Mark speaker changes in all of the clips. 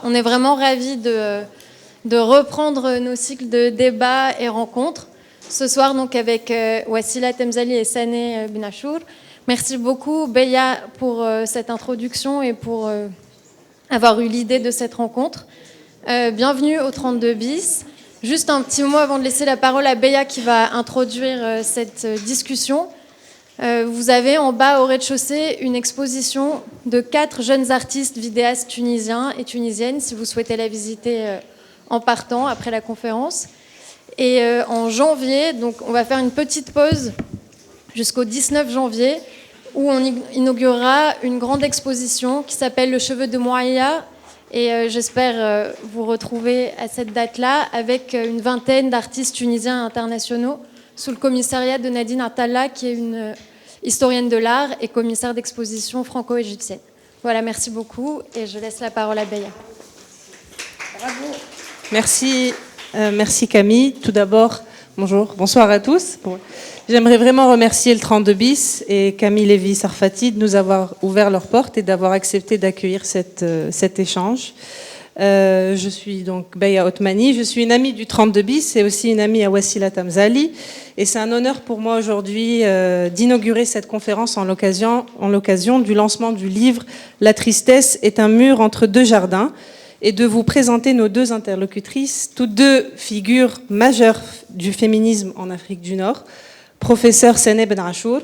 Speaker 1: On est vraiment ravis de reprendre nos cycles de débats et rencontres. Ce soir, donc, avec Wassila Temzali et Saneh Benachour. Merci beaucoup, Beya, pour cette introduction et pour avoir eu l'idée de cette rencontre. Bienvenue au 32 bis. Juste un petit mot avant de laisser la parole à Beya qui va introduire cette discussion. Vous avez en bas au rez-de-chaussée une exposition de 4 jeunes artistes vidéastes tunisiens et tunisiennes, si vous souhaitez la visiter en partant après la conférence. Et en janvier, donc on va faire une petite pause jusqu'au 19 janvier, où on inaugurera une grande exposition qui s'appelle Le Cheveu de Mouaïa. Et j'espère vous retrouver à cette date-là avec une vingtaine d'artistes tunisiens et internationaux sous le commissariat de Nadine Attala, qui est une historienne de l'art et commissaire d'exposition franco-égyptienne. Voilà, merci beaucoup et je laisse la parole à Beya.
Speaker 2: Bravo. Merci Camille. Tout d'abord, bonsoir à tous. J'aimerais vraiment remercier le 32 bis et Camille Lévy-Sarfati de nous avoir ouvert leurs portes et d'avoir accepté d'accueillir cet échange. Je suis donc Beya Othmani, je suis une amie du 32 bis et aussi une amie à Wassila Temzali. Et c'est un honneur pour moi aujourd'hui d'inaugurer cette conférence en l'occasion du lancement du livre « La tristesse est un mur entre deux jardins » et de vous présenter nos deux interlocutrices, toutes deux figures majeures du féminisme en Afrique du Nord, professeure Saneh Benachour,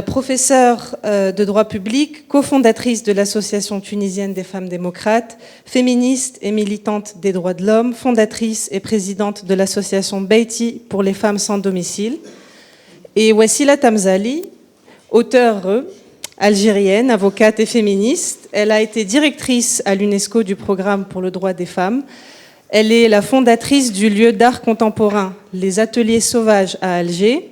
Speaker 2: professeure de droit public, cofondatrice de l'Association tunisienne des femmes démocrates, féministe et militante des droits de l'homme, fondatrice et présidente de l'association Beiti pour les femmes sans domicile, et Wassila Temzali, auteure algérienne, avocate et féministe. Elle a été directrice à l'UNESCO du programme pour le droit des femmes. Elle est la fondatrice du lieu d'art contemporain Les Ateliers Sauvages à Alger,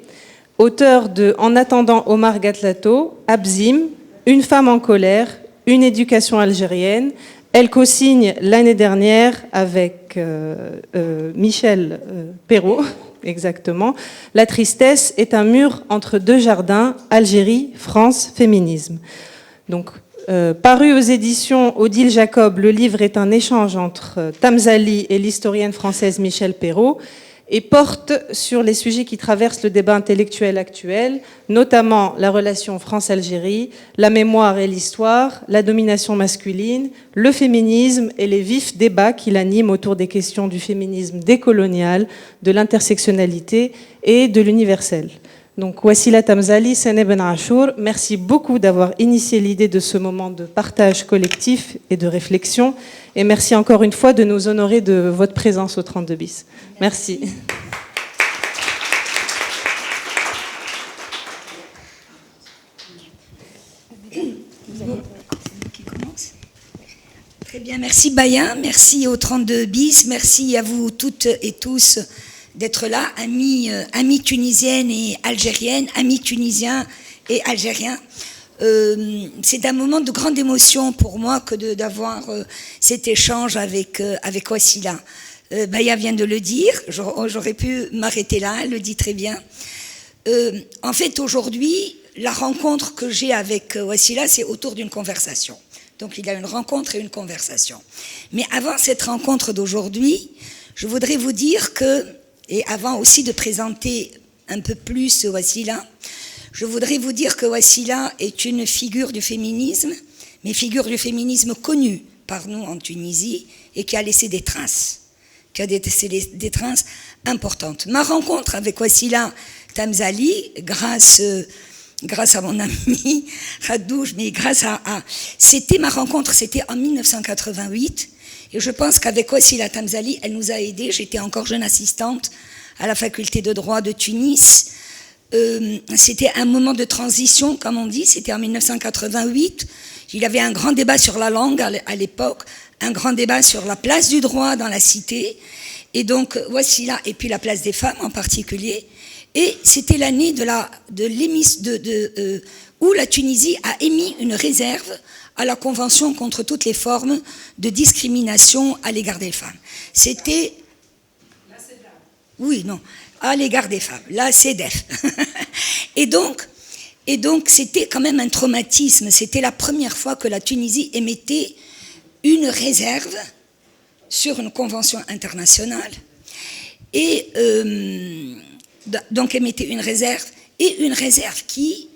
Speaker 2: auteur de En attendant Omar Gatlato, Abzim, Une femme en colère, Une éducation algérienne. Elle co-signe l'année dernière avec Michel Perrault, exactement, La tristesse est un mur entre deux jardins, Algérie, France, féminisme. Donc, paru aux éditions Odile Jacob, le livre est un échange entre Temzali et l'historienne française Michel Perrault, et porte sur les sujets qui traversent le débat intellectuel actuel, notamment la relation France-Algérie, la mémoire et l'histoire, la domination masculine, le féminisme et les vifs débats qui l'animent autour des questions du féminisme décolonial, de l'intersectionnalité et de l'universel. Donc, Wassila Temzali, Saneh Benachour, merci beaucoup d'avoir initié l'idée de ce moment de partage collectif et de réflexion. Et merci encore une fois de nous honorer de votre présence au 32 bis. Merci.
Speaker 3: Très bien, merci Beya, merci au 32 bis, merci à vous toutes et tous d'être là, amis tunisiennes et algériennes, amis tunisiens et algériens. C'est un moment de grande émotion pour moi que d'avoir cet échange avec Wassila. Beya vient de le dire, j'aurais pu m'arrêter là, elle le dit très bien. En fait, aujourd'hui, la rencontre que j'ai avec Wassila, c'est autour d'une conversation. Donc, il y a une rencontre et une conversation. Mais avant cette rencontre d'aujourd'hui, je voudrais vous dire que, et avant aussi de présenter un peu plus Wassila, je voudrais vous dire que Wassila est une figure du féminisme, mais figure du féminisme connue par nous en Tunisie et qui a laissé des traces, des traces importantes. Ma rencontre avec Wassila Temzali, grâce à mon ami Radouj, mais c'était ma rencontre, c'était en 1988. Et je pense qu'avec Wassila Temzali, elle nous a aidés. J'étais encore jeune assistante à la faculté de droit de Tunis. C'était un moment de transition, comme on dit, c'était en 1988. Il y avait un grand débat sur la langue à l'époque, un grand débat sur la place du droit dans la cité. Et donc, Wassila, et puis la place des femmes en particulier. Et c'était l'année où la Tunisie a émis une réserve à la Convention contre toutes les formes de discrimination à l'égard des femmes. C'était... Oui, non, à l'égard des femmes, la CEDEF. Et donc, c'était quand même un traumatisme. C'était la première fois que la Tunisie émettait une réserve sur une convention internationale et donc émettait une réserve qui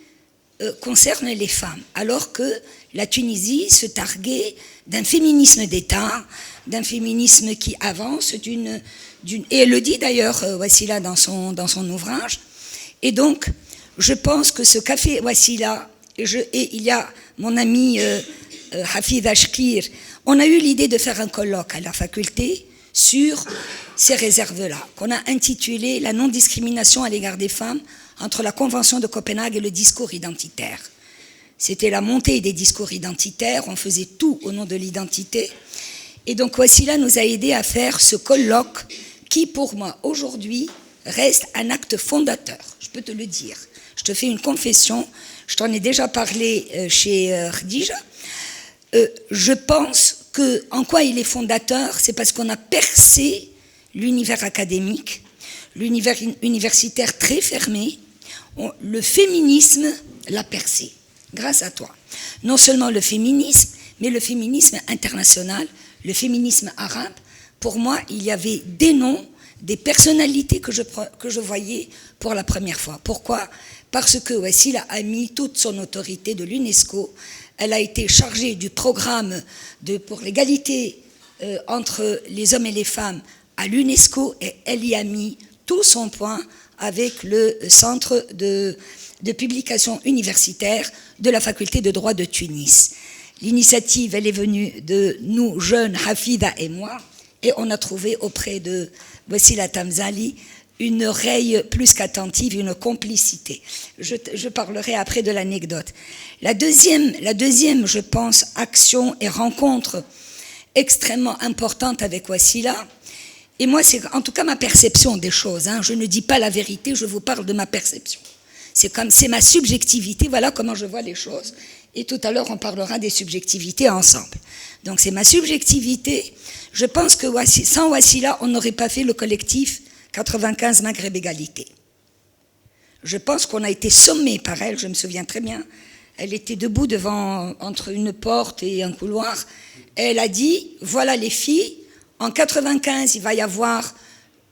Speaker 3: concerne les femmes, alors que la Tunisie se targuait d'un féminisme d'État, d'un féminisme qui avance, et elle le dit d'ailleurs Wassila dans son ouvrage. Et donc je pense que ce café Wassila et il y a mon ami Hafid Ashkir, on a eu l'idée de faire un colloque à la faculté sur ces réserves-là, qu'on a intitulé « La non-discrimination à l'égard des femmes entre la Convention de Copenhague et le discours identitaire ». C'était la montée des discours identitaires, on faisait tout au nom de l'identité. Et donc Wassila nous a aidés à faire ce colloque qui, pour moi, aujourd'hui, reste un acte fondateur, je peux te le dire. Je te fais une confession, je t'en ai déjà parlé chez Khadija. Je pense en quoi il est fondateur, c'est parce qu'on a percé l'univers académique, l'univers universitaire très fermé. Le féminisme l'a percé, grâce à toi. Non seulement le féminisme, mais le féminisme international, le féminisme arabe. Pour moi, il y avait des noms, des personnalités que je voyais pour la première fois. Pourquoi ? Parce que Wassila a mis toute son autorité de l'UNESCO. Elle a été chargée du programme pour l'égalité entre les hommes et les femmes à l'UNESCO et elle y a mis tout son poids avec le centre de publication universitaire de la faculté de droit de Tunis. L'initiative, elle est venue de nous, jeunes, Hafida et moi, et on a trouvé auprès de Wassila Tamzali une oreille plus qu'attentive, une complicité. Je parlerai après de l'anecdote. La deuxième, je pense, action et rencontre extrêmement importante avec Wassila, et moi, c'est en tout cas ma perception des choses. Je ne dis pas la vérité, je vous parle de ma perception. C'est ma subjectivité, voilà comment je vois les choses. Et tout à l'heure, on parlera des subjectivités ensemble. Donc, c'est ma subjectivité. Je pense que sans Wassila, on n'aurait pas fait le collectif 95 Maghreb Égalité. Je pense qu'on a été sommés par elle, je me souviens très bien. Elle était debout entre une porte et un couloir. Elle a dit, voilà les filles, en 95, il va y avoir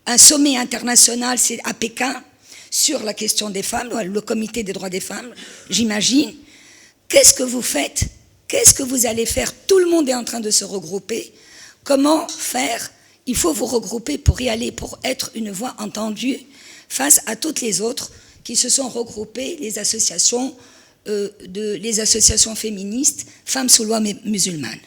Speaker 3: un sommet international, c'est à Pékin, sur la question des femmes, le comité des droits des femmes, j'imagine. Qu'est-ce que vous faites? Qu'est-ce que vous allez faire? Tout le monde est en train de se regrouper. Comment faire? Il faut vous regrouper pour y aller, pour être une voix entendue face à toutes les autres qui se sont regroupées, les associations féministes, femmes sous loi musulmane.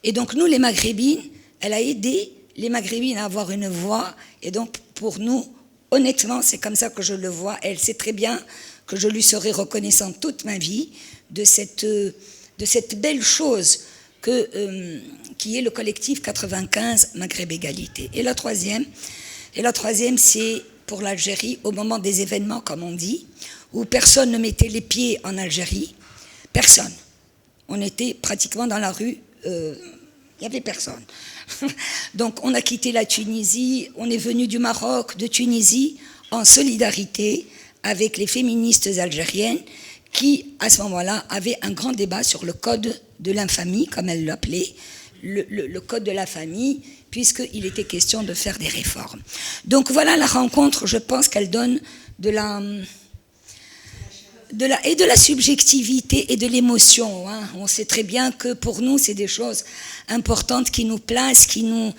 Speaker 3: Et donc nous, les Maghrébines, elle a aidé les Maghrébines à avoir une voix. Et donc pour nous, honnêtement, c'est comme ça que je le vois. Elle sait très bien que je lui serai reconnaissante toute ma vie de cette belle chose qui est le collectif 95 Maghreb Égalité. Et la troisième, c'est pour l'Algérie, au moment des événements, comme on dit, où personne ne mettait les pieds en Algérie, personne. On était pratiquement dans la rue, il n'y avait personne. Donc on a quitté la Tunisie, on est venu du Maroc, de Tunisie, en solidarité avec les féministes algériennes qui, à ce moment-là, avaient un grand débat sur le code de l'infamie, comme elle l'appelait, le code de la famille, puisqu'il était question de faire des réformes. Donc voilà la rencontre, je pense qu'elle donne de la subjectivité et de l'émotion. On sait très bien que pour nous, c'est des choses importantes qui nous placent, qui nous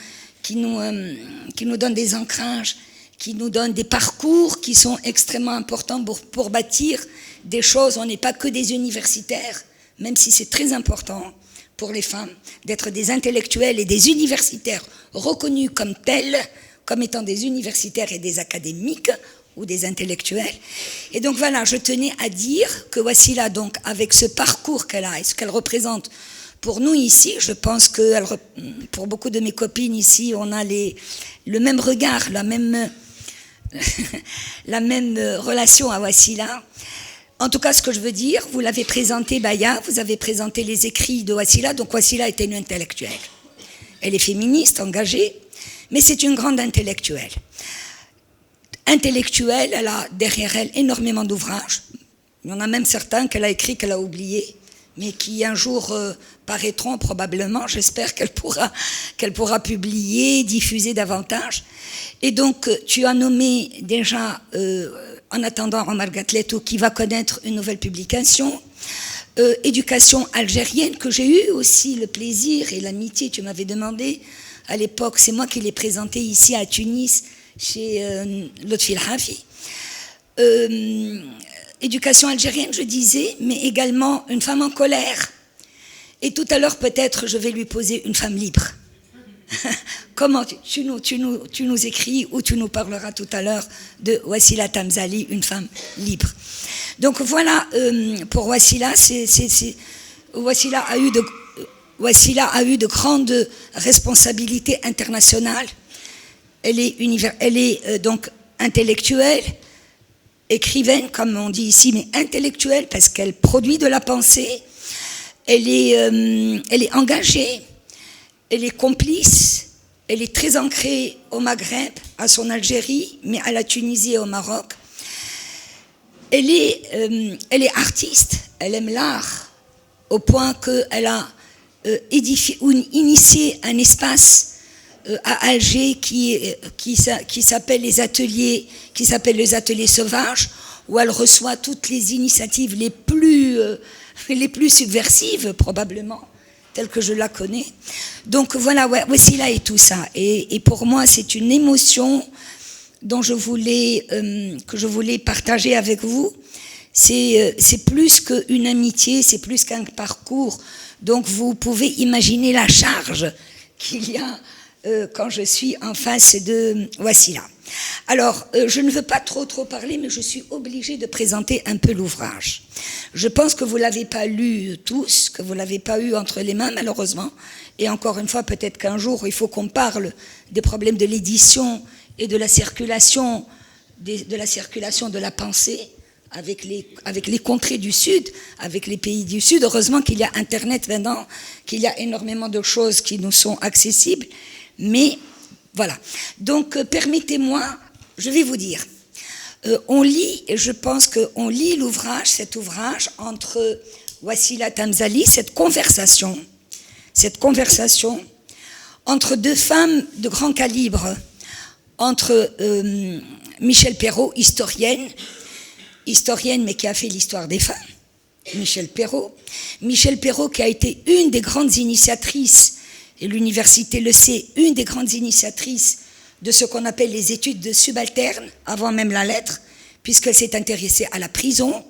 Speaker 3: donnent des ancrages, qui nous donnent des parcours qui sont extrêmement importants pour bâtir des choses. On n'est pas que des universitaires, même si c'est très important pour les femmes d'être des intellectuels et des universitaires reconnus comme tels, comme étant des universitaires et des académiques ou des intellectuels. Et donc voilà, je tenais à dire que Wassila, donc, avec ce parcours qu'elle a et ce qu'elle représente pour nous ici, je pense que pour beaucoup de mes copines ici, on a le même regard, la même relation à Wassila. En tout cas, ce que je veux dire, vous l'avez présenté, Baya, vous avez présenté les écrits de Wassila, donc Wassila était une intellectuelle. Elle est féministe, engagée, mais c'est une grande intellectuelle. Intellectuelle, elle a derrière elle énormément d'ouvrages. Il y en a même certains qu'elle a écrits, qu'elle a oubliés, mais qui un jour paraîtront probablement. J'espère qu'elle pourra publier, diffuser davantage. Et donc, tu as nommé déjà, en attendant Omar Gatletou, qui va connaître une nouvelle publication, Éducation algérienne, que j'ai eu aussi le plaisir et l'amitié, tu m'avais demandé à l'époque, c'est moi qui l'ai présenté ici à Tunis, chez Lotfi El-Hafi. Éducation algérienne, je disais, mais également une femme en colère. Et tout à l'heure, peut-être, je vais lui poser une femme libre. Comment tu nous écris ou tu nous parleras tout à l'heure de Wassila Tamzali, une femme libre. Donc voilà, pour Wassila, Wassila a eu de grandes responsabilités internationales. Elle est donc intellectuelle, écrivaine, comme on dit ici, mais intellectuelle, parce qu'elle produit de la pensée. Elle est engagée, elle est complice, elle est très ancrée au Maghreb, à son Algérie, mais à la Tunisie et au Maroc. Elle est artiste, elle aime l'art, au point qu'elle a initié un espace à Alger qui s'appelle les ateliers sauvages, où elle reçoit toutes les initiatives les plus subversives, probablement, telles que je la connais. Donc voilà, Wassila et tout ça. Et pour moi, c'est une émotion que je voulais partager avec vous. C'est plus qu'une amitié, c'est plus qu'un parcours. Donc vous pouvez imaginer la charge qu'il y a quand je suis en face de Wassila. Alors, je ne veux pas trop parler, mais je suis obligée de présenter un peu l'ouvrage. Je pense que vous ne l'avez pas lu tous, que vous ne l'avez pas eu entre les mains, malheureusement. Et encore une fois, peut-être qu'un jour, il faut qu'on parle des problèmes de l'édition et de la circulation de la pensée avec les contrées du Sud, avec les pays du Sud. Heureusement qu'il y a Internet maintenant, qu'il y a énormément de choses qui nous sont accessibles. Mais voilà. Donc, permettez-moi, je vais vous dire, on lit, et je pense qu'on lit cet ouvrage entre Wassila Tamzali, cette conversation entre deux femmes de grand calibre, entre Michel Perrault, historienne mais qui a fait l'histoire des femmes, Michel Perrault qui a été une des grandes initiatrices, et l'université le sait, une des grandes initiatrices de ce qu'on appelle les études de subalterne, avant même la lettre, puisqu'elle s'est intéressée à la prison,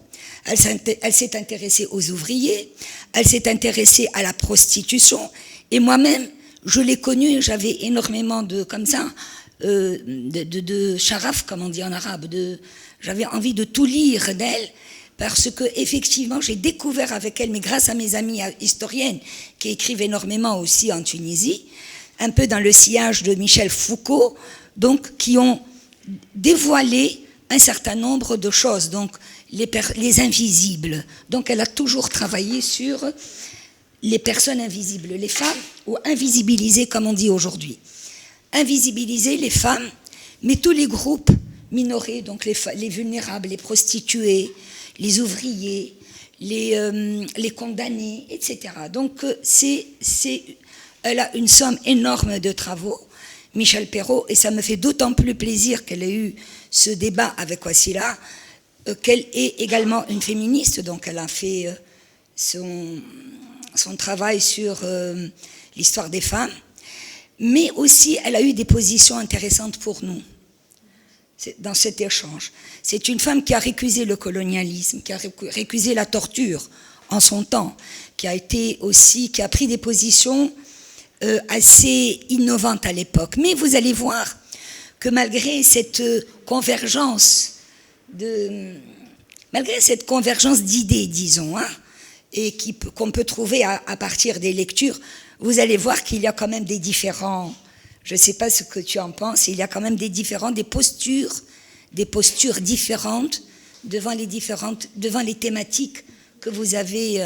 Speaker 3: elle s'est intéressée aux ouvriers, elle s'est intéressée à la prostitution, et moi-même, je l'ai connue, j'avais énormément de sharaf, comme on dit en arabe, j'avais envie de tout lire d'elle, parce que effectivement j'ai découvert avec elle, mais grâce à mes amies historiennes qui écrivent énormément aussi en Tunisie, un peu dans le sillage de Michel Foucault, donc qui ont dévoilé un certain nombre de choses, donc les invisibles. Donc elle a toujours travaillé sur les personnes invisibles, les femmes, ou invisibiliser comme on dit aujourd'hui. Invisibiliser les femmes, mais tous les groupes minorés, donc les vulnérables, les prostituées, les ouvriers, les condamnés, etc. Donc elle a une somme énorme de travaux, Michel Perrault, et ça me fait d'autant plus plaisir qu'elle ait eu ce débat avec Wassila, qu'elle est également une féministe, donc elle a fait son travail sur l'histoire des femmes, mais aussi elle a eu des positions intéressantes pour nous dans cet échange. C'est une femme qui a récusé le colonialisme, qui a récusé la torture en son temps, qui a pris des positions assez innovantes à l'époque. Mais vous allez voir que malgré cette convergence d'idées, disons, et qu'on peut trouver à partir des lectures, vous allez voir qu'il y a quand même des différents. Je ne sais pas ce que tu en penses, il y a quand même des postures différentes devant les thématiques que vous avez.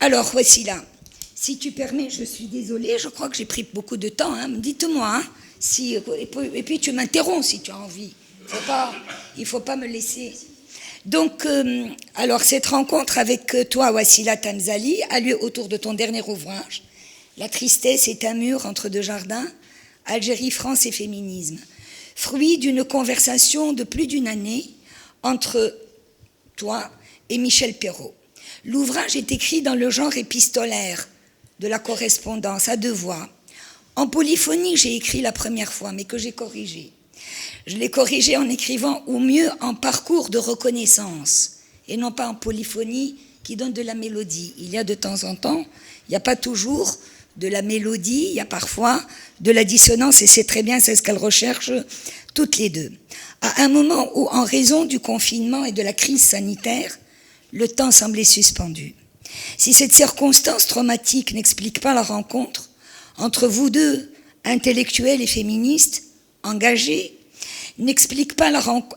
Speaker 3: Alors, voici là. Si tu permets, je suis désolée, je crois que j'ai pris beaucoup de temps. Dites-moi, et puis tu m'interromps si tu as envie. Il faut pas me laisser. Donc, alors cette rencontre avec toi, Wassila Tamzali, a lieu autour de ton dernier ouvrage, La tristesse est un mur entre deux jardins, Algérie, France et féminisme, fruit d'une conversation de plus d'une année entre toi et Michel Perrault. L'ouvrage est écrit dans le genre épistolaire de la correspondance à deux voix. En polyphonie, j'ai écrit la première fois, mais que j'ai corrigé. Je l'ai corrigé en écrivant au mieux en parcours de reconnaissance, et non pas en polyphonie qui donne de la mélodie. Il y a de temps en temps, il n'y a pas toujours de la mélodie, il y a parfois de la dissonance, et c'est très bien, c'est ce qu'elles recherchent toutes les deux. À un moment où, en raison du confinement et de la crise sanitaire, le temps semblait suspendu. Si cette circonstance traumatique n'explique pas la rencontre entre vous deux, intellectuels et féministes, engagés, n'explique pas la rencontre,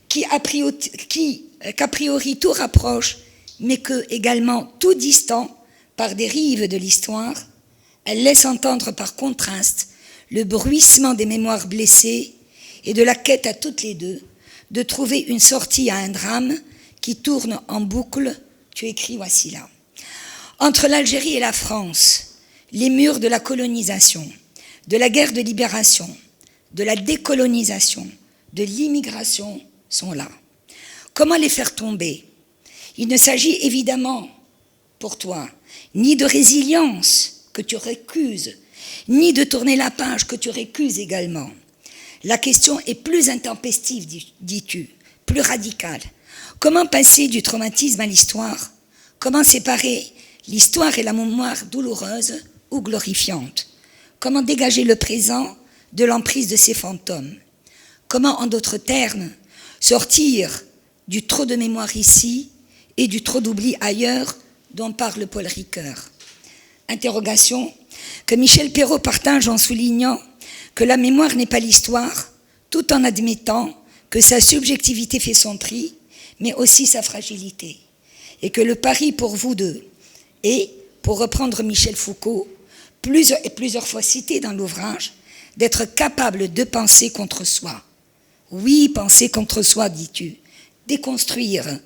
Speaker 3: qu'a priori tout rapproche, mais que également tout distant par des rives de l'histoire, elle laisse entendre par contraste le bruissement des mémoires blessées et de la quête à toutes les deux de trouver une sortie à un drame qui tourne en boucle, tu écris Wassila. Entre l'Algérie et la France, les murs de la colonisation, de la guerre de libération, de la décolonisation, de l'immigration sont là. Comment les faire tomber? Il ne s'agit évidemment, pour toi, ni de résilience que tu récuses, ni de tourner la page que tu récuses également. La question est plus intempestive, dis-tu, plus radicale. Comment passer du traumatisme à l'histoire? Comment séparer l'histoire et la mémoire douloureuse ou glorifiante? Comment dégager le présent de l'emprise de ces fantômes? Comment, en d'autres termes, sortir du trop de mémoire ici et du trop d'oubli ailleurs dont parle Paul Ricoeur? Interrogation que Michel Perrault partage en soulignant que la mémoire n'est pas l'histoire, tout en admettant que sa subjectivité fait son tri, mais aussi sa fragilité, et que le pari pour vous deux est, pour reprendre Michel Foucault, plusieurs fois cité dans l'ouvrage, d'être capable de penser contre soi. Oui, penser contre soi, dis-tu. Déconstruire,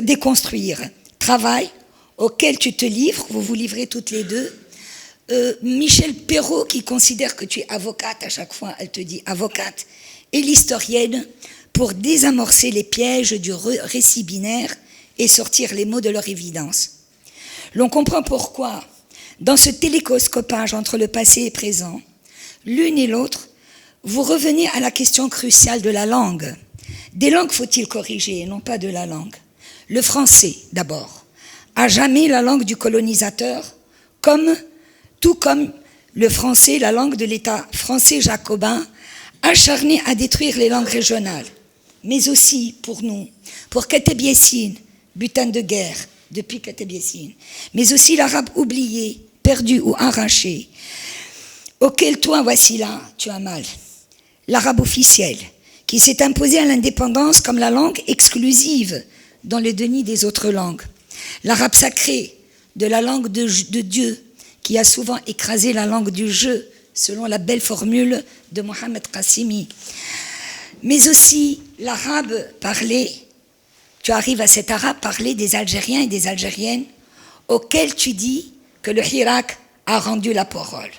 Speaker 3: déconstruire, travail auquel tu te livres, vous vous livrez toutes les deux. Michel Perrault, qui considère que tu es avocate, à chaque fois elle te dit avocate, et l'historienne, pour désamorcer les pièges du récit binaire et sortir les mots de leur évidence. L'on comprend pourquoi, dans ce télescopage entre le passé et présent, l'une et l'autre, vous revenez à la question cruciale de la langue. Des langues faut-il corriger et non pas de la langue? Le français, d'abord. À jamais la langue du colonisateur, tout comme le français, la langue de l'État français jacobin, acharné à détruire les langues régionales. Mais aussi pour nous, pour Kateb Yassine, butin de guerre, depuis Kateb Yassine, mais aussi l'arabe oublié, perdu ou arraché, auquel toi, Wassila, tu as mal. L'arabe officiel, qui s'est imposé à l'indépendance comme la langue exclusive dans le déni des autres langues. L'arabe sacré, de la langue de Dieu, qui a souvent écrasé la langue du jeu, selon la belle formule de Mohamed Qassimi. Mais aussi l'arabe parlé, tu arrives à cet arabe parlé des Algériens et des Algériennes, auxquels tu dis que le Hirak a rendu la parole.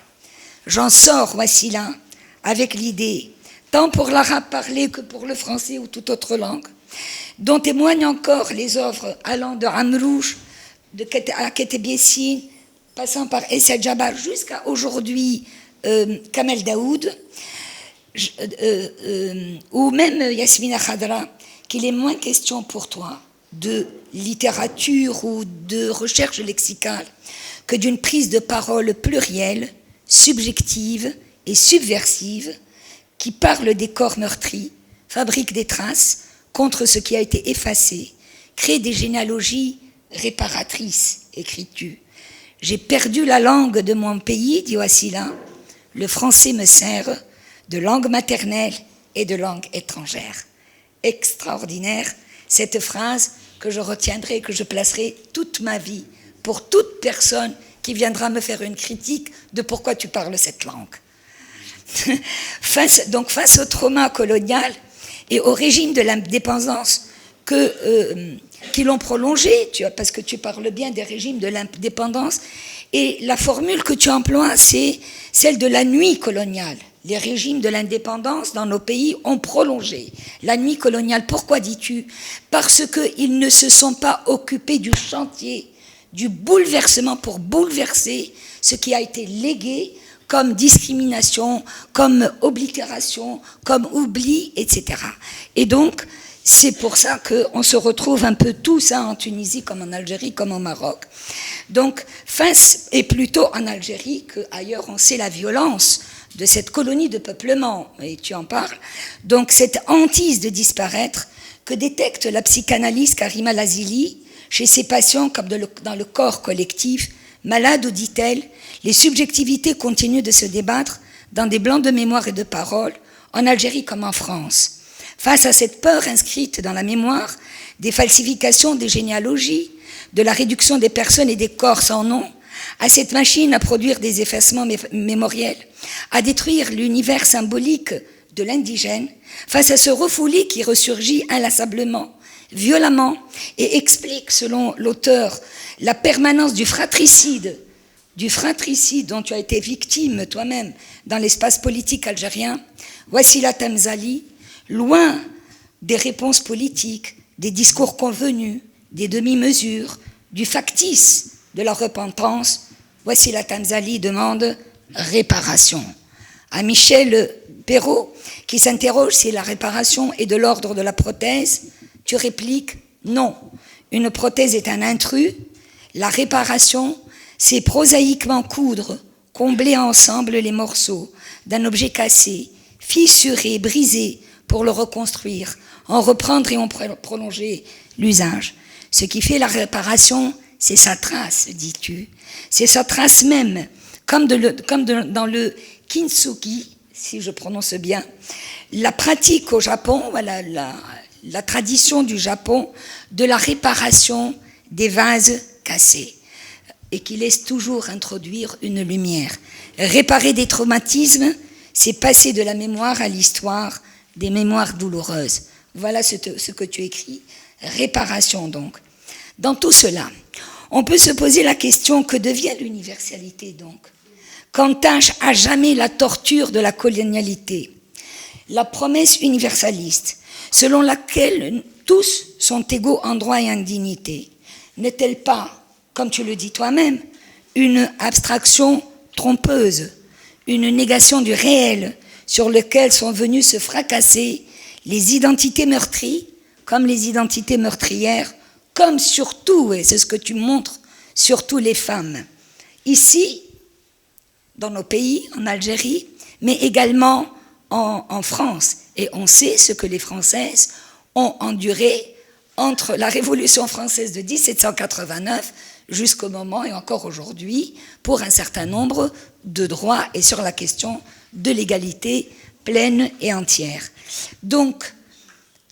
Speaker 3: J'en sors, Wassila, avec l'idée, tant pour l'arabe parlé que pour le français ou toute autre langue, dont témoignent encore les œuvres allant de Amrouche, de Kateb Yassine, passant par Essa Djabar jusqu'à aujourd'hui Kamel Daoud, ou même Yasmina Khadra, qu'il est moins question pour toi de littérature ou de recherche lexicale que d'une prise de parole plurielle, subjective et subversive qui parle des corps meurtris, fabrique des traces contre ce qui a été effacé, crée des généalogies réparatrices, écris-tu. J'ai perdu la langue de mon pays, dit Wassila. Le français me sert de langue maternelle et de langue étrangère. Extraordinaire, cette phrase que je retiendrai et que je placerai toute ma vie pour toute personne qui viendra me faire une critique de pourquoi tu parles cette langue. Face au trauma colonial, et au régime de l'indépendance qui l'ont prolongé, parce que tu parles bien des régimes de l'indépendance, et la formule que tu emploies, c'est celle de la nuit coloniale. Les régimes de l'indépendance dans nos pays ont prolongé la nuit coloniale. Pourquoi dis-tu? Parce qu'ils ne se sont pas occupés du chantier, du bouleversement pour bouleverser ce qui a été légué comme discrimination, comme oblitération, comme oubli, etc. Et donc, c'est pour ça qu'on se retrouve un peu tous en Tunisie, comme en Algérie, comme au Maroc. Donc, et plutôt en Algérie qu'ailleurs, on sait la violence de cette colonie de peuplement, et tu en parles. Donc, cette hantise de disparaître que détecte la psychanalyste Karima Lazili chez ses patients comme dans le corps collectif, malade ou dit-elle, les subjectivités continuent de se débattre dans des blancs de mémoire et de parole, en Algérie comme en France. Face à cette peur inscrite dans la mémoire, des falsifications des généalogies, de la réduction des personnes et des corps sans nom, à cette machine à produire des effacements mémoriels, à détruire l'univers symbolique de l'indigène, face à ce refoulé qui ressurgit inlassablement, violemment, et explique, selon l'auteur, la permanence du fratricide dont tu as été victime toi-même dans l'espace politique algérien, Wassila Temzali, loin des réponses politiques, des discours convenus, des demi-mesures, du factice de la repentance, Wassila Temzali demande réparation. À Michel Perrault, qui s'interroge si la réparation est de l'ordre de la prothèse, tu répliques non. Une prothèse est un intrus. La réparation, c'est prosaïquement coudre, combler ensemble les morceaux d'un objet cassé, fissuré, brisé, pour le reconstruire, en reprendre et en prolonger l'usage. Ce qui fait la réparation, c'est sa trace, dis-tu. C'est sa trace même, comme dans le kintsugi, si je prononce bien. La pratique au Japon, voilà, la tradition du Japon de la réparation des vases cassés et qui laisse toujours introduire une lumière. Réparer des traumatismes, c'est passer de la mémoire à l'histoire, des mémoires douloureuses. Voilà ce que tu écris, réparation donc. Dans tout cela, on peut se poser la question, que devient l'universalité donc? Qu'entache à jamais la torture de la colonialité? La promesse universaliste, selon laquelle tous sont égaux en droit et en dignité, n'est-elle pas, comme tu le dis toi-même, une abstraction trompeuse, une négation du réel sur lequel sont venues se fracasser les identités meurtries, comme les identités meurtrières, comme surtout, et c'est ce que tu montres, surtout les femmes. Ici, dans nos pays, en Algérie, mais également en France. Et on sait ce que les Françaises ont enduré entre la Révolution française de 1789 jusqu'au moment, et encore aujourd'hui, pour un certain nombre de droits et sur la question de l'égalité pleine et entière. Donc,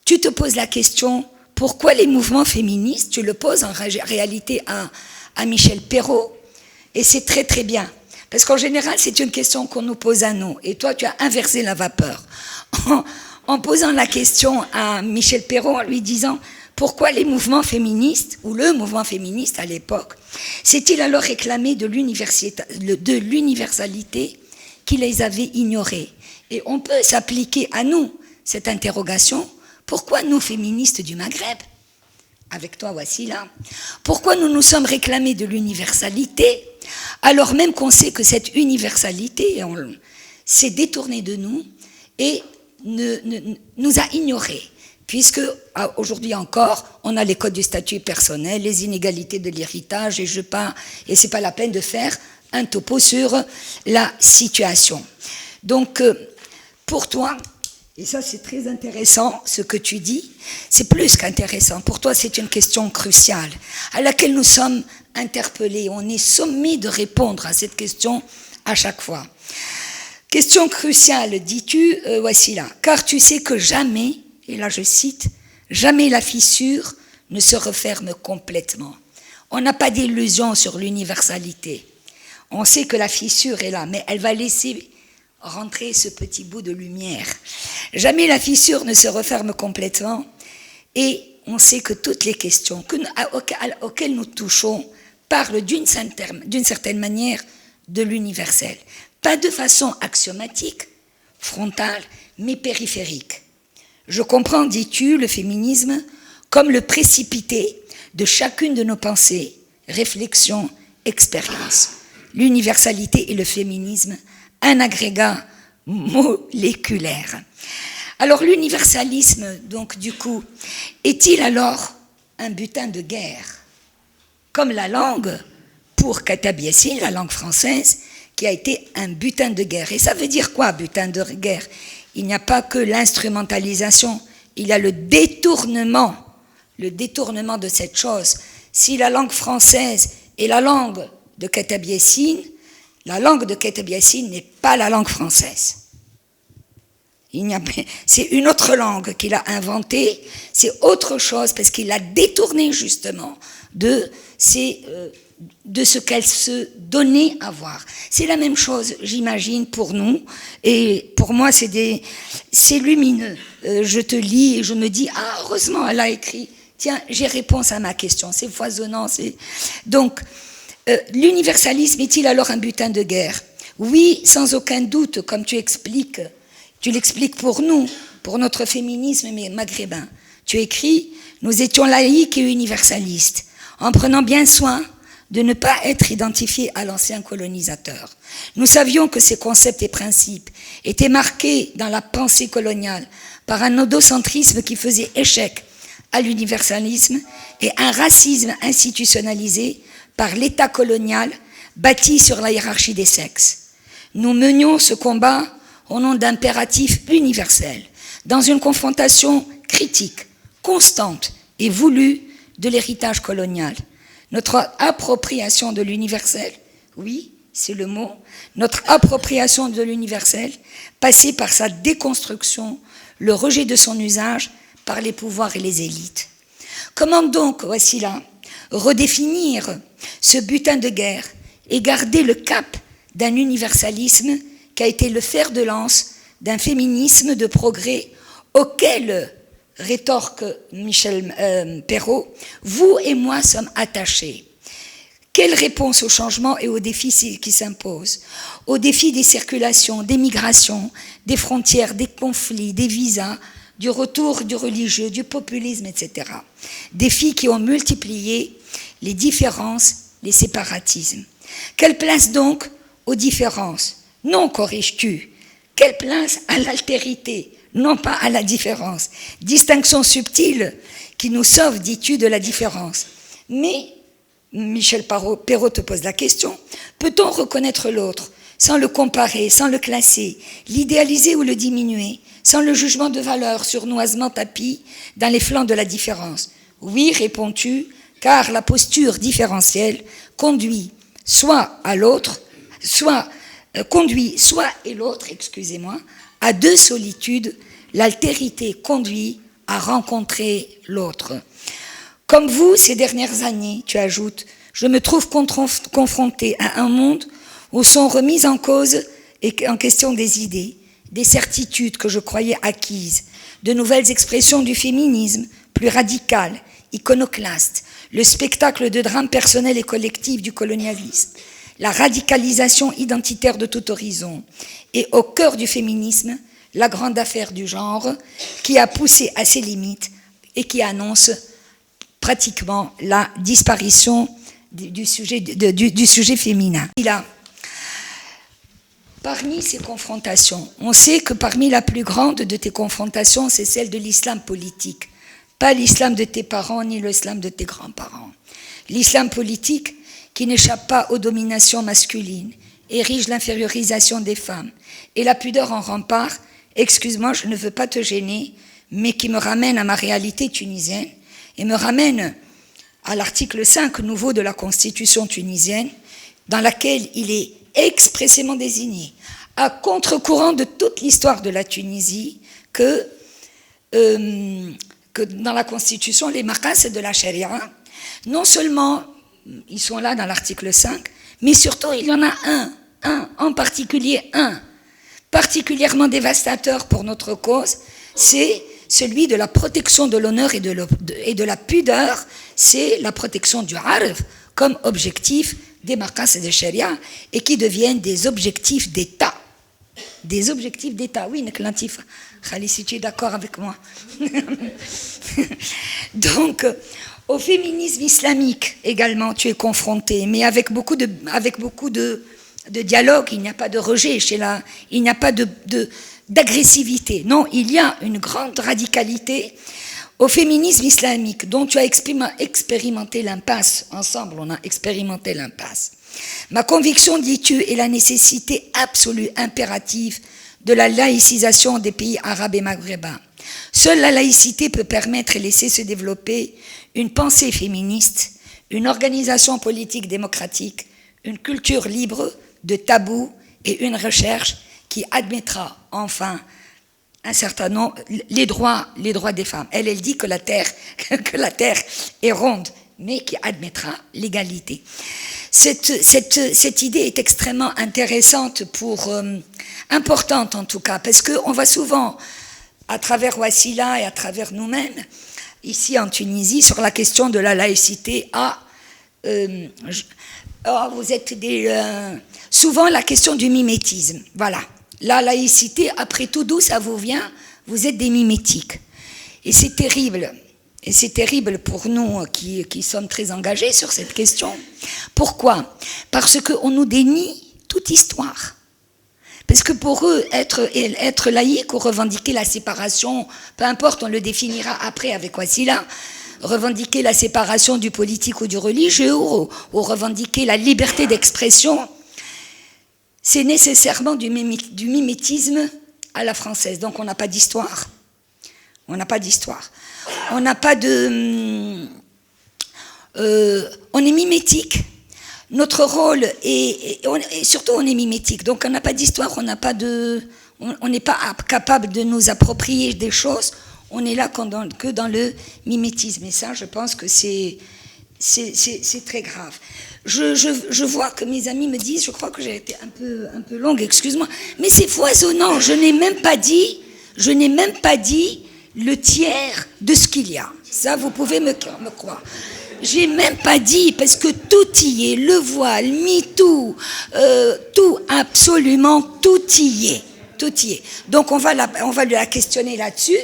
Speaker 3: tu te poses la question, pourquoi les mouvements féministes? Tu le poses en réalité à Michel Perrault, et c'est très très bien. Parce qu'en général, c'est une question qu'on nous pose à nous. Et toi, tu as inversé la vapeur. En posant la question à Michel Perrault, en lui disant pourquoi les mouvements féministes, ou le mouvement féministe à l'époque, s'est-il alors réclamé de l'universalité qui les avait ignorés? Et on peut s'appliquer à nous cette interrogation. Pourquoi nous, féministes du Maghreb, avec toi, Wassila, pourquoi nous nous sommes réclamés de l'universalité, alors même qu'on sait que cette universalité s'est détournée de nous et nous a ignorés, puisque aujourd'hui encore, on a les codes du statut personnel, les inégalités de l'héritage, et c'est pas la peine de faire un topo sur la situation. Donc, pour toi, et ça c'est très intéressant ce que tu dis, c'est plus qu'intéressant, pour toi c'est une question cruciale, à laquelle nous sommes interpellés, on est sommés de répondre à cette question à chaque fois. Question cruciale, dis-tu, Wassila, car tu sais que jamais, et là je cite, jamais la fissure ne se referme complètement. On n'a pas d'illusion sur l'universalité. On sait que la fissure est là, mais elle va laisser rentrer ce petit bout de lumière. Jamais la fissure ne se referme complètement et on sait que toutes les questions auxquelles nous touchons parlent d'une certaine manière de l'universel. Pas de façon axiomatique, frontale, mais périphérique. Je comprends, dis-tu, le féminisme comme le précipité de chacune de nos pensées, réflexions, expériences. L'universalité et le féminisme, un agrégat moléculaire. Alors l'universalisme, donc du coup, est-il alors un butin de guerre? Comme la langue, pour Khatab Yassine, la langue française, qui a été un butin de guerre. Et ça veut dire quoi, butin de guerre? Il n'y a pas que l'instrumentalisation, il y a le détournement de cette chose. Si la langue française est la langue de Khatab Yassine, la langue de Khatab Yassine n'est pas la langue française. C'est une autre langue qu'il a inventée, c'est autre chose, parce qu'il a détourné justement de ce qu'elle se donnait à voir. C'est la même chose, j'imagine, pour nous, et pour moi c'est lumineux. Je te lis et je me dis, ah, heureusement, elle a écrit, tiens, j'ai réponse à ma question, c'est foisonnant. Donc, l'universalisme est-il alors un butin de guerre? Oui, sans aucun doute, comme tu l'expliques pour nous, pour notre féminisme maghrébin. Tu écris, nous étions laïcs et universalistes, en prenant bien soin de ne pas être identifiés à l'ancien colonisateur. Nous savions que ces concepts et principes étaient marqués dans la pensée coloniale par un odocentrisme qui faisait échec à l'universalisme et un racisme institutionnalisé par l'État colonial bâti sur la hiérarchie des sexes. Nous menions ce combat au nom d'impératifs universels, dans une confrontation critique, constante et voulue de l'héritage colonial. Notre appropriation de l'universel, oui, c'est le mot, notre appropriation de l'universel, passée par sa déconstruction, le rejet de son usage par les pouvoirs et les élites. Comment donc, voici là, redéfinir ce butin de guerre et garder le cap d'un universalisme qui a été le fer de lance d'un féminisme de progrès auquel, rétorque Michel Perrault, vous et moi sommes attachés. Quelle réponse au changement et aux défis qui s'imposent? Aux défis des circulations, des migrations, des frontières, des conflits, des visas, du retour du religieux, du populisme, etc. Défis qui ont multiplié les différences, les séparatismes. Quelle place donc aux différences? Non, corriges-tu. Quelle place à l'altérité? Non pas à la différence. Distinction subtile qui nous sauve, dis-tu, de la différence. Mais, Michel Perrault te pose la question, peut-on reconnaître l'autre sans le comparer, sans le classer, l'idéaliser ou le diminuer, sans le jugement de valeur sournoisement tapi dans les flancs de la différence? Oui, réponds-tu, car la posture différentielle conduit soit et l'autre, à deux solitudes. L'altérité conduit à rencontrer l'autre. Comme vous, ces dernières années, tu ajoutes, je me trouve confrontée à un monde où sont remises en cause et en question des idées, des certitudes que je croyais acquises, de nouvelles expressions du féminisme, plus radicales, iconoclastes, le spectacle de drames personnels et collectifs du colonialisme, la radicalisation identitaire de tout horizon, et au cœur du féminisme, la grande affaire du genre qui a poussé à ses limites et qui annonce pratiquement la disparition du sujet féminin. Parmi ces confrontations, on sait que parmi la plus grande de tes confrontations, c'est celle de l'islam politique. Pas l'islam de tes parents ni l'islam de tes grands-parents. L'islam politique qui n'échappe pas aux dominations masculines, érige l'infériorisation des femmes et la pudeur en rempart, excuse-moi, je ne veux pas te gêner, mais qui me ramène à ma réalité tunisienne et me ramène à l'article 5 nouveau de la Constitution tunisienne, dans laquelle il est expressément désigné, à contre-courant de toute l'histoire de la Tunisie, que dans la Constitution, les maqasid de la charia, non seulement ils sont là dans l'article 5, mais surtout il y en a un en particulier un, particulièrement dévastateur pour notre cause, c'est celui de la protection de l'honneur et de la pudeur, c'est la protection du arf comme objectif des maqas et des sharia et qui deviennent des objectifs d'État. Des objectifs d'État. Oui, Neklantif, Khalis, si tu es d'accord avec moi. Donc, au féminisme islamique également, tu es confronté, mais avec beaucoup de dialogue, il n'y a pas de rejet il n'y a pas d'agressivité. Non, il y a une grande radicalité au féminisme islamique dont tu as expérimenté l'impasse. Ensemble, on a expérimenté l'impasse. Ma conviction, dis-tu, est la nécessité absolue, impérative de la laïcisation des pays arabes et maghrébins. Seule la laïcité peut permettre et laisser se développer une pensée féministe, une organisation politique démocratique, une culture libre de tabous et une recherche qui admettra enfin un certain nombre, les droits des femmes. Elle dit que la terre est ronde, mais qui admettra l'égalité. Cette idée est extrêmement intéressante importante en tout cas, parce qu'on va souvent, à travers Wassila et à travers nous-mêmes, ici en Tunisie, sur la question de la laïcité, vous êtes souvent la question du mimétisme. Voilà. La laïcité, après tout, d'où ça vous vient? Vous êtes des mimétiques. Et c'est terrible. Et c'est terrible pour nous qui sommes très engagés sur cette question. Pourquoi? Parce qu'on nous dénie toute histoire. Parce que pour eux, être laïque ou revendiquer la séparation, peu importe, on le définira après avec Wassila, revendiquer la séparation du politique ou du religieux, ou revendiquer la liberté d'expression, c'est nécessairement du mimétisme à la française. Donc on n'a pas d'histoire. On n'a pas d'histoire. On n'a pas de... on est mimétique. Notre rôle est surtout on est mimétique. Donc on n'a pas d'histoire, on n'est pas capable de nous approprier des choses. On est là que dans le mimétisme. Et ça, je pense que c'est très grave. Je vois que mes amis me disent, je crois que j'ai été un peu longue, excuse-moi, mais c'est foisonnant. Je n'ai même pas dit le tiers de ce qu'il y a. Ça, vous pouvez me croire. J'ai même pas dit, parce que tout y est, le voile, MeToo, tout, absolument tout y est. Tout y est. Donc on va la questionner là-dessus.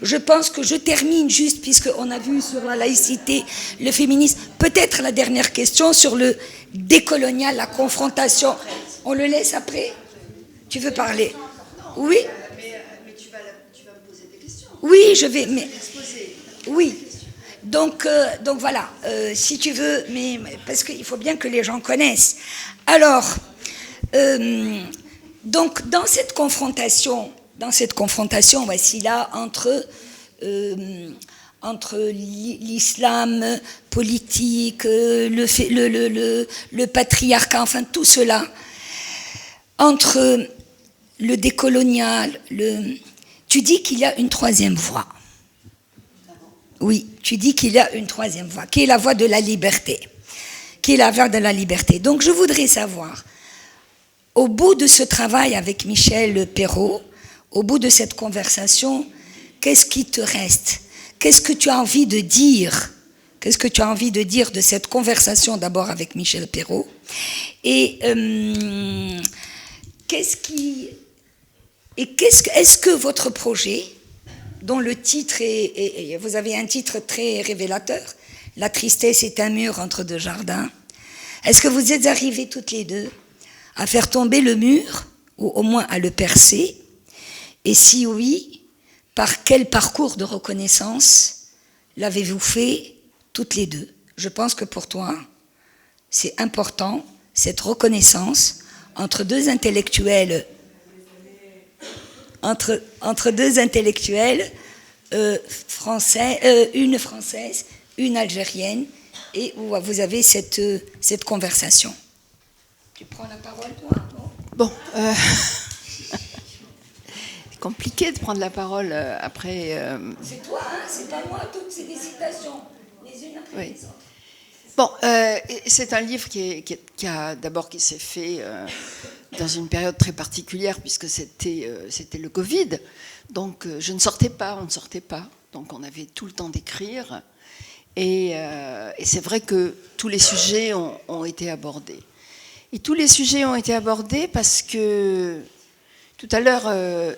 Speaker 3: Je pense que je termine juste, puisqu'on a vu sur la laïcité, le féminisme, peut-être la dernière question sur le décolonial, la confrontation. On le laisse après? Tu veux parler? Oui? Mais tu vas me poser des questions. Oui, je vais, mais... Oui. Donc voilà, si tu veux, mais parce qu'il faut bien que les gens connaissent. Alors, donc dans cette confrontation, voici là entre l'islam politique, le patriarcat, enfin tout cela, entre le décolonial, tu dis qu'il y a une troisième voie. Oui, tu dis qu'il y a une troisième voie, qui est la voie de la liberté. Donc je voudrais savoir, au bout de ce travail avec Michel Perrault, au bout de cette conversation, qu'est-ce qui te reste? Qu'est-ce que tu as envie de dire? Qu'est-ce que tu as envie de dire de cette conversation d'abord avec Michel Perrault? Et est-ce que votre projet, dont le titre est, vous avez un titre très révélateur, La tristesse est un mur entre deux jardins, est-ce que vous êtes arrivés toutes les deux à faire tomber le mur, ou au moins à le percer? Et si oui, par quel parcours de reconnaissance l'avez-vous fait toutes les deux? Je pense que pour toi, c'est important, cette reconnaissance entre deux intellectuels, français, une française, une algérienne, et où vous avez cette conversation. Tu prends la parole, toi?
Speaker 4: Bon, c'est compliqué de prendre la parole après...
Speaker 3: C'est toi, hein, c'est pas moi, toutes ces citations, les unes après les autres.
Speaker 4: Bon, c'est un livre qui s'est fait dans une période très particulière puisque c'était le Covid. Donc je ne sortais pas, on ne sortait pas. Donc on avait tout le temps d'écrire. Et c'est vrai que tous les sujets ont été abordés. Et tous les sujets ont été abordés parce que tout à l'heure,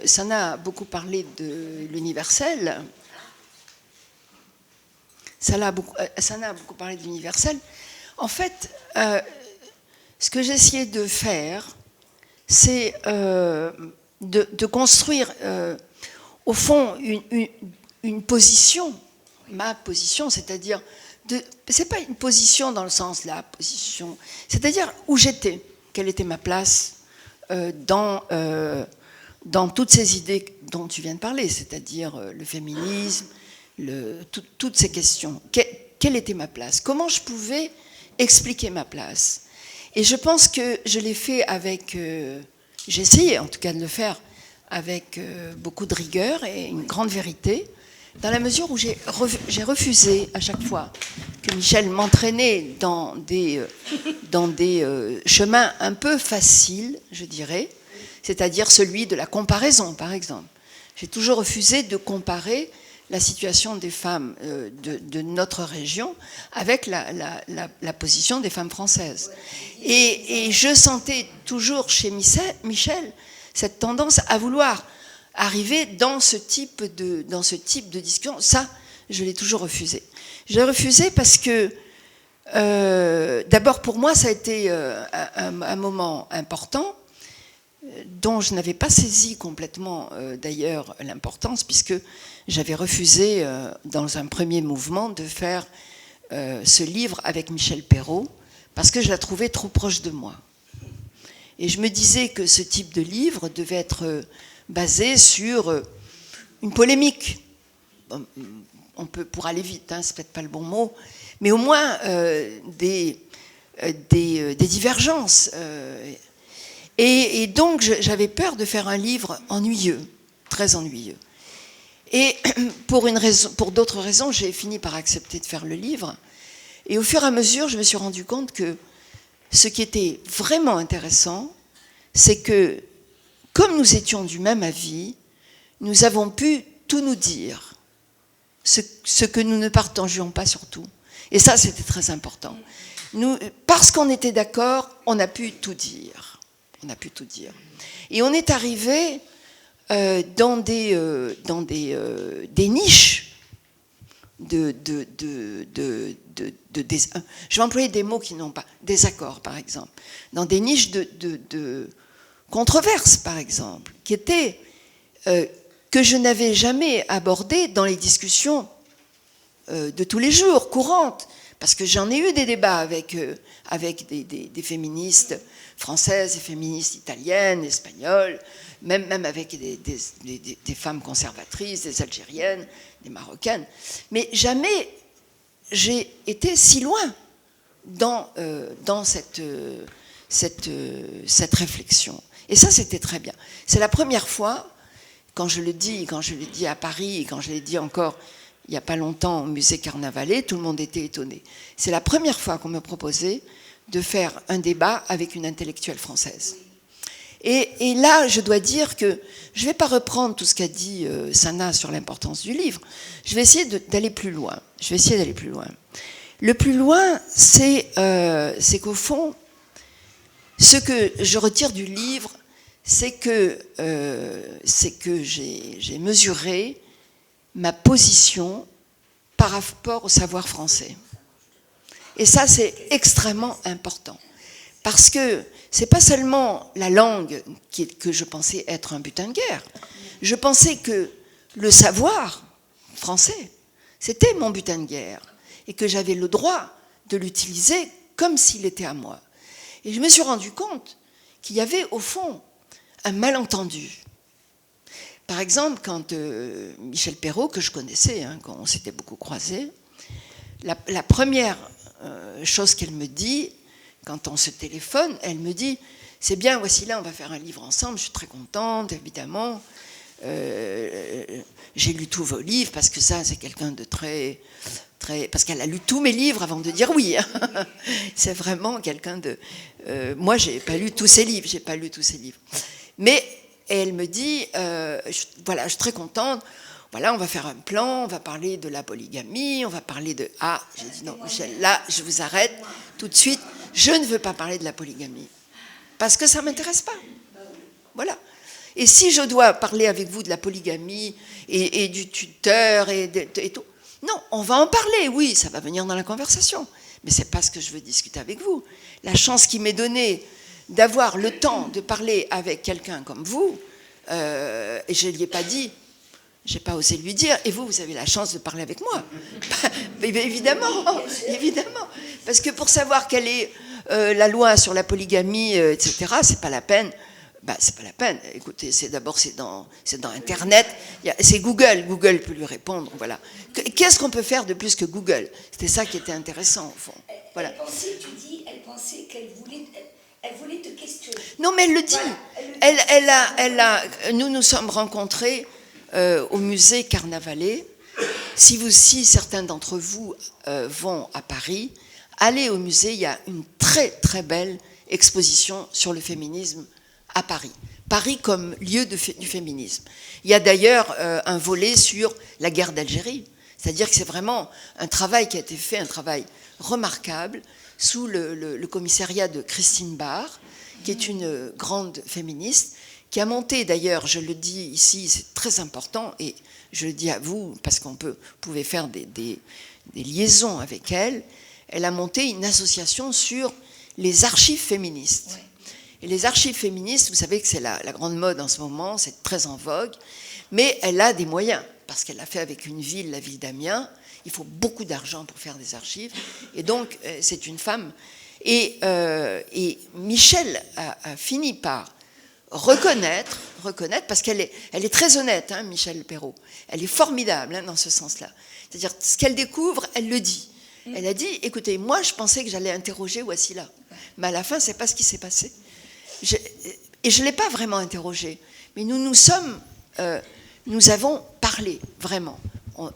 Speaker 4: Sana a beaucoup parlé de l'universel. Sana a beaucoup parlé de l'universel. En fait, ce que j'ai essayé de faire, c'est de construire, au fond, une position, ma position, c'est-à-dire, c'est pas une position dans le sens la position, c'est-à-dire où j'étais, quelle était ma place dans toutes ces idées dont tu viens de parler, c'est-à-dire le féminisme, toutes ces questions. Quelle était ma place? Comment je pouvais expliquer ma place? Et je pense que je l'ai fait avec... j'ai essayé en tout cas de le faire avec beaucoup de rigueur et une grande vérité, dans la mesure où j'ai refusé à chaque fois que Michel m'entraînait dans des chemins un peu faciles, je dirais, c'est-à-dire celui de la comparaison, par exemple. J'ai toujours refusé de comparer la situation des femmes de notre région avec la position des femmes françaises. Et je sentais toujours chez Michel cette tendance à vouloir arriver dans ce type de discussion. Ça, je l'ai toujours refusé. Je l'ai refusé parce que, d'abord pour moi, ça a été un moment important, dont je n'avais pas saisi complètement d'ailleurs l'importance, puisque j'avais refusé dans un premier mouvement de faire ce livre avec Michel Perrault, parce que je la trouvais trop proche de moi. Et je me disais que ce type de livre devait être basé sur une polémique. On peut, pour aller vite, hein, c'est peut-être pas le bon mot, mais au moins des divergences. Et donc, j'avais peur de faire un livre ennuyeux, très ennuyeux. Et pour d'autres raisons, j'ai fini par accepter de faire le livre. Et au fur et à mesure, je me suis rendu compte que ce qui était vraiment intéressant, c'est que, comme nous étions du même avis, nous avons pu tout nous dire, ce que nous ne partagions pas surtout. Et ça, c'était très important. Parce qu'on était d'accord, on a pu tout dire. On a pu tout dire. Et on est arrivé dans des niches je vais employer des mots qui n'ont pas désaccord, par exemple, dans des niches de controverses, par exemple, qui étaient que je n'avais jamais abordées dans les discussions de tous les jours, courantes, parce que j'en ai eu des débats avec des féministes françaises et féministes italiennes, espagnoles, même avec des femmes conservatrices, des algériennes, des marocaines. Mais jamais j'ai été si loin dans cette réflexion. Et ça, c'était très bien. C'est la première fois, quand je l'ai dit à Paris, et quand je l'ai dit encore il n'y a pas longtemps au musée Carnavalet, tout le monde était étonné. C'est la première fois qu'on me proposait de faire un débat avec une intellectuelle française. Et là, je dois dire que je ne vais pas reprendre tout ce qu'a dit Sana sur l'importance du livre. Je vais essayer d'aller plus loin. Le plus loin, c'est qu'au fond, ce que je retire du livre, c'est que j'ai mesuré ma position par rapport au savoir français. Et ça, c'est extrêmement important. Parce que c'est pas seulement la langue que je pensais être un butin de guerre. Je pensais que le savoir français, c'était mon butin de guerre. Et que j'avais le droit de l'utiliser comme s'il était à moi. Et je me suis rendu compte qu'il y avait, au fond, un malentendu. Par exemple, quand Michel Perrault, que je connaissais, hein, quand on s'était beaucoup croisés, la première chose qu'elle me dit, quand on se téléphone, elle me dit « C'est bien, voici là, on va faire un livre ensemble, je suis très contente, évidemment. j'ai lu tous vos livres, parce que ça, c'est quelqu'un de très... parce qu'elle a lu tous mes livres avant de dire oui. C'est vraiment quelqu'un de... moi, j'ai pas lu tous ses livres, Mais elle me dit, voilà, je suis très contente, voilà, on va faire un plan, on va parler de la polygamie, on va parler de... Ah, j'ai dit non, Michel, là, je vous arrête tout de suite, je ne veux pas parler de la polygamie, parce que ça ne m'intéresse pas. Voilà. Et si je dois parler avec vous de la polygamie et du tuteur et tout, non, on va en parler, oui, ça va venir dans la conversation, mais ce n'est pas ce que je veux discuter avec vous. La chance qui m'est donnée d'avoir le temps de parler avec quelqu'un comme vous, et je ne lui ai pas dit, je n'ai pas osé lui dire, et vous avez la chance de parler avec moi. Mais évidemment, évidemment. Parce que pour savoir quelle est la loi sur la polygamie, etc., c'est pas la peine. C'est pas la peine. Écoutez, c'est dans Internet. C'est Google. Google peut lui répondre. Voilà. Qu'est-ce qu'on peut faire de plus que Google? C'était ça qui était intéressant, au fond. Voilà.
Speaker 3: Elle pensait qu'elle voulait te questionner.
Speaker 4: Non, mais elle le dit. Nous nous sommes rencontrés au musée Carnavalet. Si certains d'entre vous vont à Paris, allez au musée. Il y a une très très belle exposition sur le féminisme à Paris. Paris comme lieu du féminisme. Il y a d'ailleurs un volet sur la guerre d'Algérie. C'est-à-dire que c'est vraiment un travail qui a été fait, un travail remarquable, sous le commissariat de Christine Barr, qui est une grande féministe, qui a monté d'ailleurs, je le dis ici, c'est très important, et je le dis à vous, parce qu'on pouvait faire des liaisons avec elle, elle a monté une association sur les archives féministes. Ouais. Et les archives féministes, vous savez que c'est la grande mode en ce moment, c'est très en vogue, mais elle a des moyens, parce qu'elle l'a fait avec une ville, la ville d'Amiens. Il faut beaucoup d'argent pour faire des archives, et donc c'est une femme. Et Michel a fini par reconnaître, parce qu'elle est très honnête, hein, Michel Perrault. Elle est formidable hein, dans ce sens-là. C'est-à-dire, ce qu'elle découvre, elle le dit. Elle a dit, écoutez, moi, je pensais que j'allais interroger Wassila, mais à la fin, c'est pas ce qui s'est passé. Et je ne l'ai pas vraiment interrogée, mais nous avons parlé, vraiment.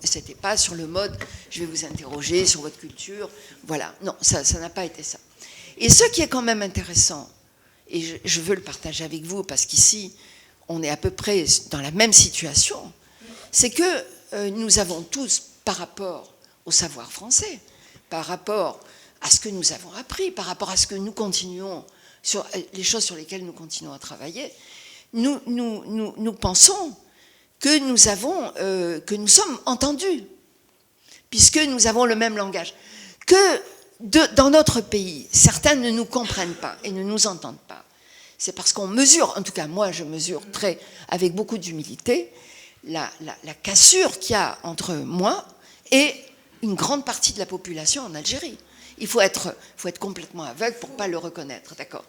Speaker 4: C'était pas sur le mode, je vais vous interroger sur votre culture, voilà. Non, ça n'a pas été ça. Et ce qui est quand même intéressant, et je veux le partager avec vous, parce qu'ici, on est à peu près dans la même situation, c'est que nous avons tous, par rapport au savoir français, par rapport à ce que nous avons appris, par rapport à ce que nous continuons, sur les choses sur lesquelles nous continuons à travailler, nous pensons que nous sommes entendus, puisque nous avons le même langage. Que dans notre pays, certains ne nous comprennent pas et ne nous entendent pas. C'est parce qu'on mesure, en tout cas moi je mesure avec beaucoup d'humilité, la cassure qu'il y a entre moi et une grande partie de la population en Algérie. Il faut être complètement aveugle pour ne pas le reconnaître, d'accord.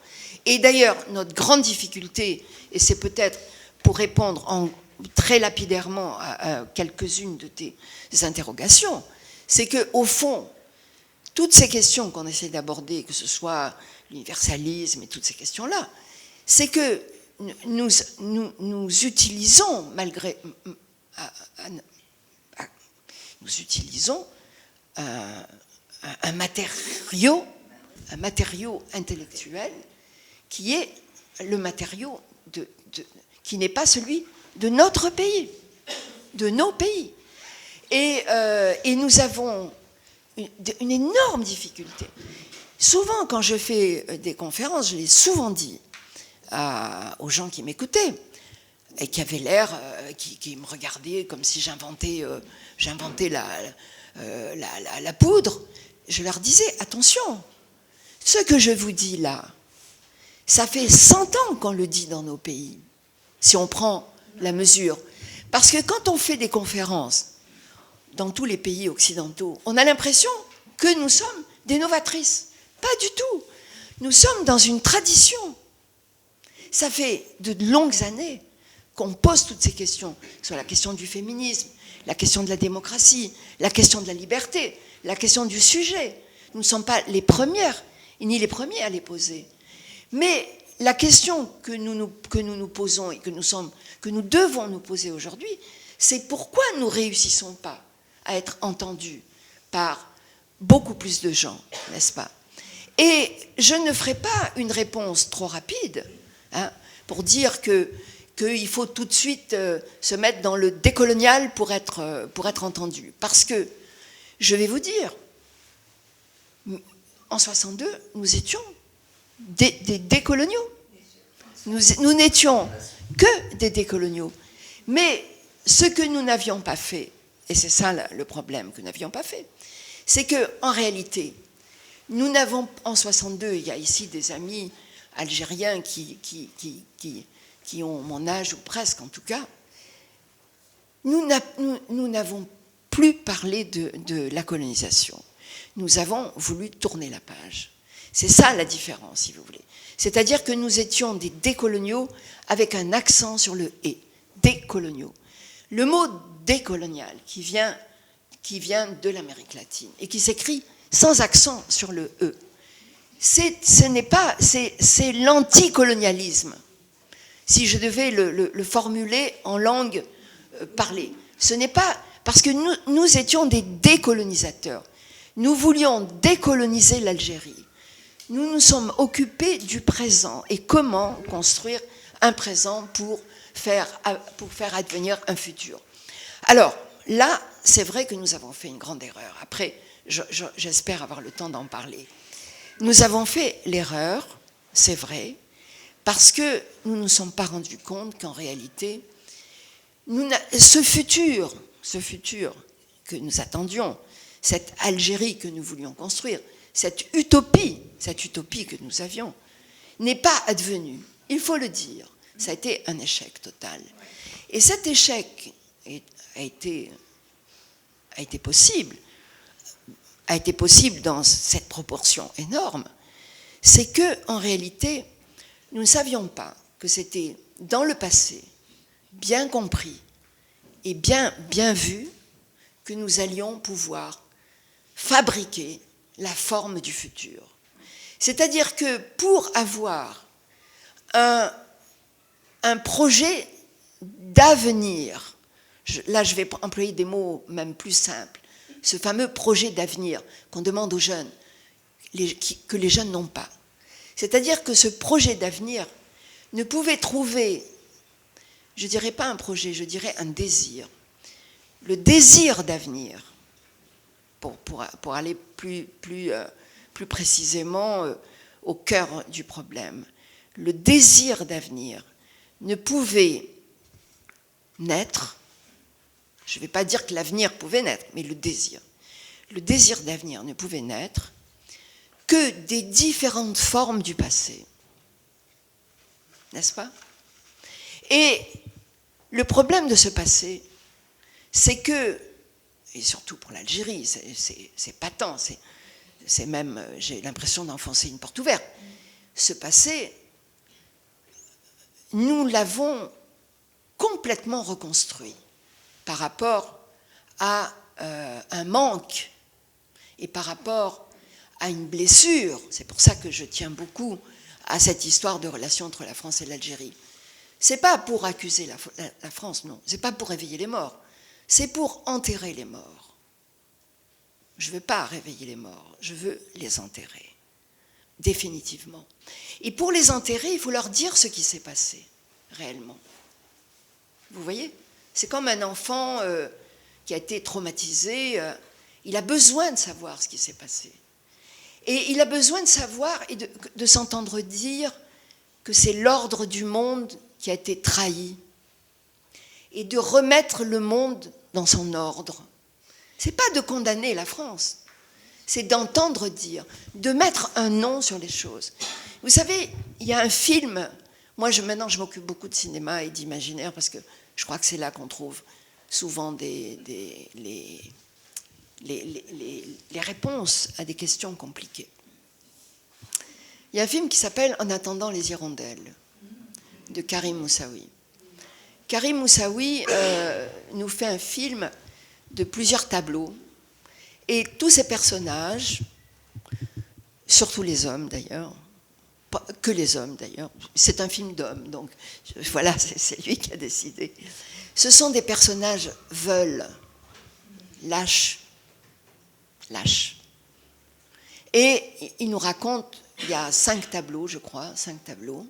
Speaker 4: Et d'ailleurs, notre grande difficulté, et c'est peut-être pour répondre très lapidairement à quelques-unes de tes interrogations, c'est qu'au fond, toutes ces questions qu'on essaie d'aborder, que ce soit l'universalisme et toutes ces questions-là, c'est que nous utilisons, nous utilisons un matériau intellectuel qui est le matériau qui n'est pas celui de notre pays, de nos pays. Et nous avons une énorme difficulté. Souvent, quand je fais des conférences, je l'ai souvent dit aux gens qui m'écoutaient et qui avaient l'air, qui me regardaient comme si j'inventais la poudre. Je leur disais, attention, ce que je vous dis là, ça fait 100 ans qu'on le dit dans nos pays, si on prend la mesure. Parce que quand on fait des conférences dans tous les pays occidentaux, on a l'impression que nous sommes des novatrices. Pas du tout. Nous sommes dans une tradition. Ça fait de longues années qu'on pose toutes ces questions, sur la question du féminisme, la question de la démocratie, la question de la liberté, la question du sujet. Nous ne sommes pas les premières, ni les premiers à les poser. Mais la question que nous nous posons et que nous devons nous poser aujourd'hui, c'est pourquoi nous ne réussissons pas à être entendus par beaucoup plus de gens, n'est-ce pas? Et je ne ferai pas une réponse trop rapide, hein, pour dire qu'il faut tout de suite se mettre dans le décolonial pour être entendu. Parce que, je vais vous dire, en 62, nous étions des décoloniaux. Nous n'étions que des décoloniaux. Mais ce que nous n'avions pas fait, et c'est ça le problème que nous n'avions pas fait, c'est qu'en réalité, nous n'avons, en 62, il y a ici des amis algériens qui ont mon âge, ou presque en tout cas, nous n'avons plus parlé de la colonisation. Nous avons voulu tourner la page. C'est ça la différence, si vous voulez. C'est-à-dire que nous étions des décoloniaux avec un accent sur le « et », décoloniaux. Le mot décolonial qui vient de l'Amérique latine et qui s'écrit sans accent sur le « e », c'est l'anticolonialisme, si je devais le formuler en langue parlée. Ce n'est pas parce que nous étions des décolonisateurs. Nous voulions décoloniser l'Algérie. Nous nous sommes occupés du présent et comment construire un présent pour faire advenir un futur. Alors, là, c'est vrai que nous avons fait une grande erreur. Après, j'espère avoir le temps d'en parler. Nous avons fait l'erreur, c'est vrai, parce que nous ne nous sommes pas rendus compte qu'en réalité, ce futur que nous attendions, cette Algérie que nous voulions construire, cette utopie que nous avions, n'est pas advenue. Il faut le dire. Ça a été un échec total. Et cet échec a été possible dans cette proportion énorme, c'est que en réalité, nous ne savions pas que c'était dans le passé, bien compris et bien vu, que nous allions pouvoir fabriquer la forme du futur. C'est-à-dire que pour avoir un projet d'avenir, là je vais employer des mots même plus simples, ce fameux projet d'avenir qu'on demande aux jeunes, que les jeunes n'ont pas. C'est-à-dire que ce projet d'avenir ne pouvait trouver, je ne dirais pas un projet, je dirais un désir. Le désir d'avenir, pour aller plus précisément au cœur du problème, le désir d'avenir ne pouvait naître, je ne vais pas dire que l'avenir pouvait naître, mais le désir d'avenir ne pouvait naître que des différentes formes du passé. N'est-ce pas? Et le problème de ce passé, c'est que, et surtout pour l'Algérie, c'est patent, c'est même, j'ai l'impression d'enfoncer une porte ouverte. Ce passé, nous l'avons complètement reconstruit par rapport à un manque et par rapport à une blessure. C'est pour ça que je tiens beaucoup à cette histoire de relation entre la France et l'Algérie. C'est pas pour accuser la France, non. C'est pas pour réveiller les morts. C'est pour enterrer les morts. Je ne veux pas réveiller les morts, je veux les enterrer, définitivement. Et pour les enterrer, il faut leur dire ce qui s'est passé, réellement. Vous voyez? C'est comme un enfant qui a été traumatisé, il a besoin de savoir ce qui s'est passé. Et il a besoin de savoir et de s'entendre dire que c'est l'ordre du monde qui a été trahi et de remettre le monde dans son ordre. Ce n'est pas de condamner la France, c'est d'entendre dire, de mettre un nom sur les choses. Vous savez, il y a un film, maintenant je m'occupe beaucoup de cinéma et d'imaginaire parce que je crois que c'est là qu'on trouve souvent les réponses à des questions compliquées. Il y a un film qui s'appelle « En attendant les hirondelles » de Karim Moussaoui. Karim Moussaoui nous fait un film de plusieurs tableaux et tous ces personnages, surtout les hommes d'ailleurs, pas que les hommes d'ailleurs, c'est un film d'hommes, donc voilà, c'est lui qui a décidé. Ce sont des personnages veules, lâches. Et il nous raconte, il y a 5 tableaux, je crois, 5 tableaux,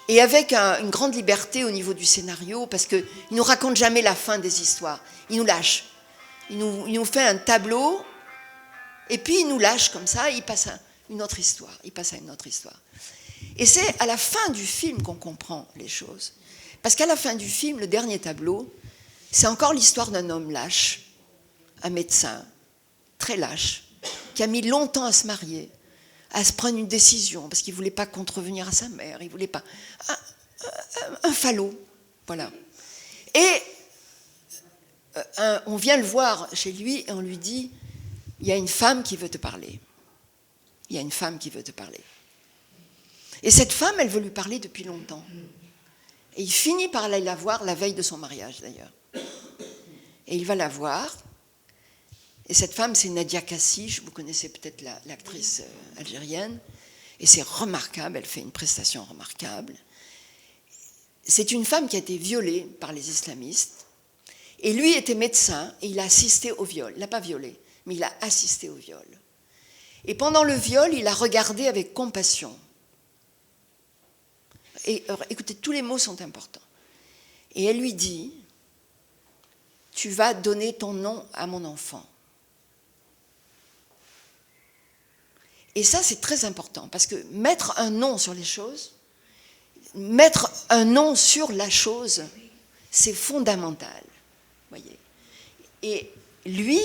Speaker 4: et avec une grande liberté au niveau du scénario, parce qu'il ne nous raconte jamais la fin des histoires, il nous lâche. Il nous fait un tableau, et puis il nous lâche comme ça, il passe à une autre histoire, Et c'est à la fin du film qu'on comprend les choses. Parce qu'à la fin du film, le dernier tableau, c'est encore l'histoire d'un homme lâche, un médecin, très lâche, qui a mis longtemps à se marier, à se prendre une décision, parce qu'il ne voulait pas contrevenir à sa mère, il ne voulait pas... Un falot, voilà. Et on vient le voir chez lui et on lui dit, il y a une femme qui veut te parler. Il y a une femme qui veut te parler. Et cette femme, elle veut lui parler depuis longtemps. Et il finit par aller la voir la veille de son mariage, d'ailleurs. Et il va la voir. Et cette femme, c'est Nadia Kassich, vous connaissez peut-être l'actrice algérienne. Et c'est remarquable, elle fait une prestation remarquable. C'est une femme qui a été violée par les islamistes. Et lui était médecin et il a assisté au viol. Il n'a pas violé, mais il a assisté au viol. Et pendant le viol, il a regardé avec compassion. Et écoutez, tous les mots sont importants. Et elle lui dit, tu vas donner ton nom à mon enfant. Et ça, c'est très important, parce que mettre un nom sur les choses, mettre un nom sur la chose, c'est fondamental. Voyez. Et lui,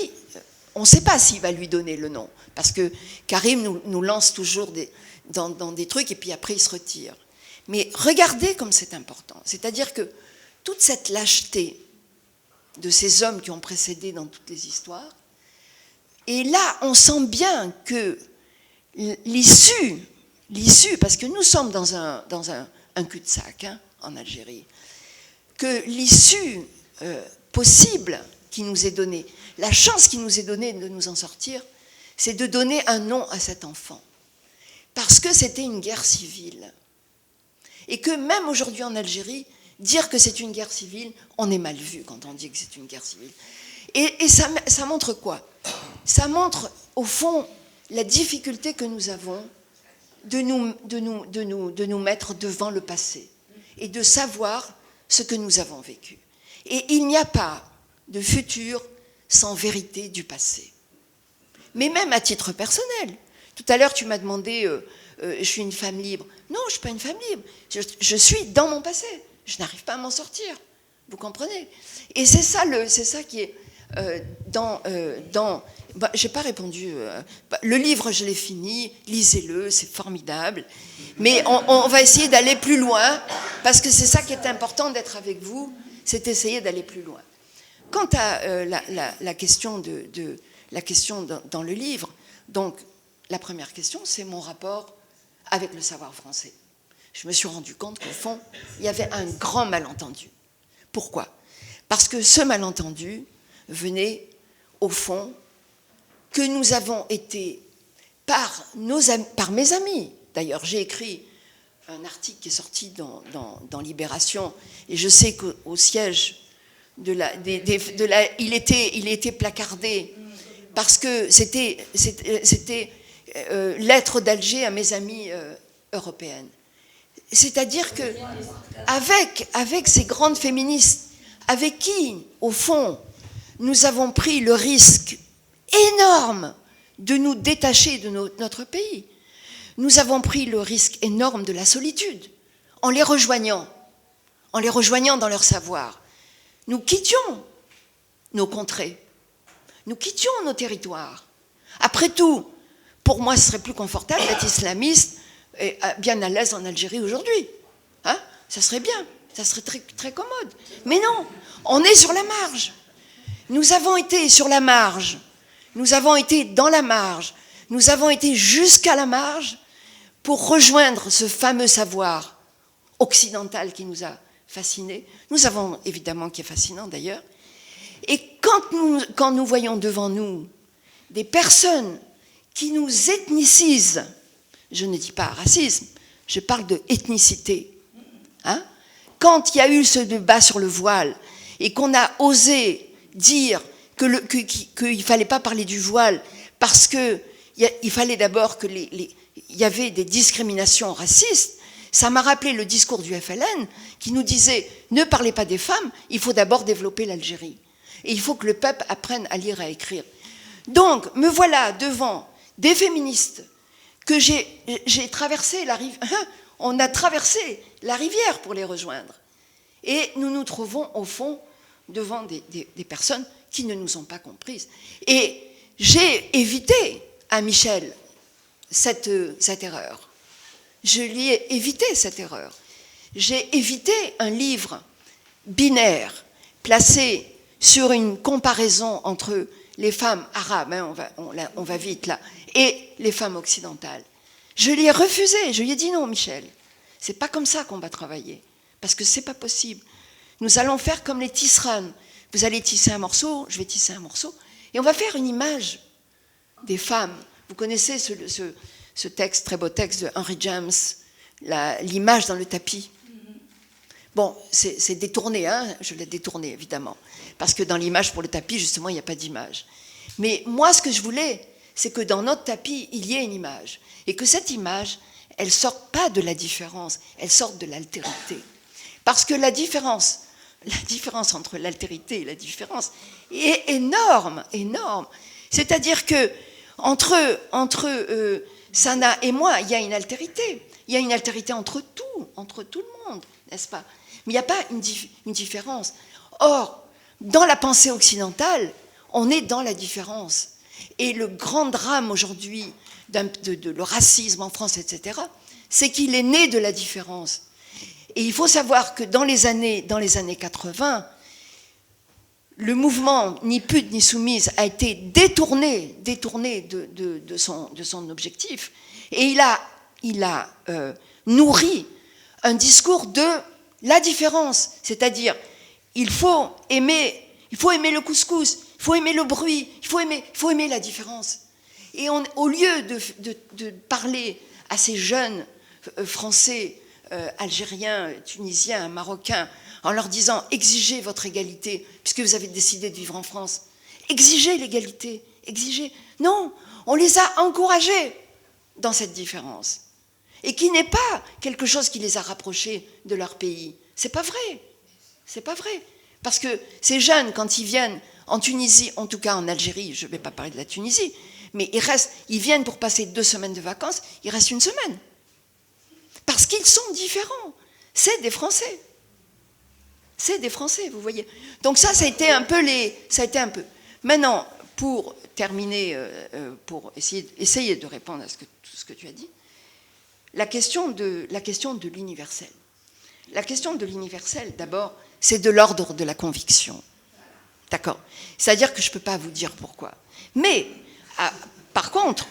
Speaker 4: on ne sait pas s'il va lui donner le nom, parce que Karim nous lance toujours dans des trucs, et puis après il se retire. Mais regardez comme c'est important. C'est-à-dire que toute cette lâcheté de ces hommes qui ont précédé dans toutes les histoires, et là, on sent bien que l'issue, parce que nous sommes dans un cul-de-sac en Algérie, que l'issue possible qui nous est donnée, la chance qui nous est donnée de nous en sortir, c'est de donner un nom à cet enfant. Parce que c'était une guerre civile. Et que même aujourd'hui en Algérie, dire que c'est une guerre civile, on est mal vu quand on dit que c'est une guerre civile. Et ça montre quoi? Ça montre, au fond, la difficulté que nous avons de nous mettre devant le passé et de savoir ce que nous avons vécu. Et il n'y a pas de futur sans vérité du passé. Mais même à titre personnel. Tout à l'heure, tu m'as demandé, je suis une femme libre. Non, je ne suis pas une femme libre. Je suis dans mon passé. Je n'arrive pas à m'en sortir. Vous comprenez? Et c'est ça qui est j'ai pas répondu. Le livre, je l'ai fini. Lisez-le, c'est formidable. Mais on va essayer d'aller plus loin, parce que c'est ça qui est important d'être avec vous, c'est essayer d'aller plus loin. Quant à la question dans le livre, donc la première question, c'est mon rapport avec le savoir français. Je me suis rendu compte qu'au fond, il y avait un grand malentendu. Pourquoi? Parce que ce malentendu venait, au fond, que nous avons été, par mes amis, d'ailleurs j'ai écrit un article qui est sorti dans Libération, et je sais qu'au siège il était placardé, parce que c'était lettre d'Alger à mes amis européennes. C'est-à-dire que avec ces grandes féministes, avec qui, au fond, nous avons pris le risque énorme de nous détacher de notre pays, nous avons pris le risque énorme de la solitude, en les rejoignant dans leur savoir. Nous quittions nos contrées, nous quittions nos territoires. Après tout, pour moi, ce serait plus confortable d'être islamiste et bien à l'aise en Algérie aujourd'hui. Ça serait bien, ça serait très, très commode. Mais non, on est sur la marge. Nous avons été sur la marge, nous avons été dans la marge, nous avons été jusqu'à la marge pour rejoindre ce fameux savoir occidental qui nous a fascinés. Nous avons, évidemment, qui est fascinant d'ailleurs. Et quand nous voyons devant nous des personnes qui nous ethnicisent je ne dis pas racisme, je parle de ethnicité. Hein? Quand il y a eu ce débat sur le voile et qu'on a osé dire qu'il ne fallait pas parler du voile parce qu'il fallait d'abord il y avait des discriminations racistes, ça m'a rappelé le discours du FLN qui nous disait « Ne parlez pas des femmes, il faut d'abord développer l'Algérie. Et il faut que le peuple apprenne à lire et à écrire. » Donc, me voilà devant des féministes que j'ai traversé on a traversé la rivière pour les rejoindre. Et nous nous trouvons au fond devant des personnes qui ne nous ont pas comprises. Et j'ai évité à Michel cette erreur. Je lui ai évité cette erreur. J'ai évité un livre binaire placé sur une comparaison entre les femmes arabes, hein, on va vite là, et les femmes occidentales. Je lui ai refusé, je lui ai dit non, Michel, c'est pas comme ça qu'on va travailler, parce que c'est pas possible. Nous allons faire comme les tisserandes. Vous allez tisser un morceau, je vais tisser un morceau, et on va faire une image des femmes. Vous connaissez ce texte, très beau texte de Henry James, l'image dans le tapis. Bon, c'est détourné, hein, je l'ai détourné évidemment, parce que dans l'image pour le tapis, justement, il n'y a pas d'image. Mais moi, ce que je voulais, c'est que dans notre tapis, il y ait une image, et que cette image, elle ne sorte pas de la différence, elle sorte de l'altérité. Parce que la différence entre l'altérité et la différence est énorme, énorme. C'est-à-dire que entre Sana et moi, il y a une altérité. Il y a une altérité entre tout le monde, n'est-ce pas? Mais il n'y a pas une différence. Or, dans la pensée occidentale, on est dans la différence. Et le grand drame aujourd'hui le racisme en France, etc., c'est qu'il est né de la différence. Et il faut savoir que dans les années 80, le mouvement Ni pute ni soumise a été détourné de son objectif. Et il a nourri un discours de la différence. C'est-à-dire, il faut aimer le couscous, il faut aimer le bruit, il faut aimer la différence. Et au lieu de parler à ces jeunes Français, Algériens, Tunisiens, Marocains, en leur disant « exigez votre égalité, puisque vous avez décidé de vivre en France. Exigez l'égalité, exigez. » Non, on les a encouragés dans cette différence. Et qui n'est pas quelque chose qui les a rapprochés de leur pays. C'est pas vrai. C'est pas vrai. Parce que ces jeunes, quand ils viennent en Tunisie, en tout cas en Algérie, je ne vais pas parler de la Tunisie, mais ils viennent pour passer 2 semaines de vacances, ils restent 1 semaine. Parce qu'ils sont différents. C'est des Français. C'est des Français, vous voyez. Donc ça a été un peu « Maintenant, pour terminer, pour essayer de répondre à tout ce que tu as dit, la question de l'universel. La question de l'universel, d'abord, c'est de l'ordre de la conviction. D'accord? C'est-à-dire que je ne peux pas vous dire pourquoi. Mais, par contre,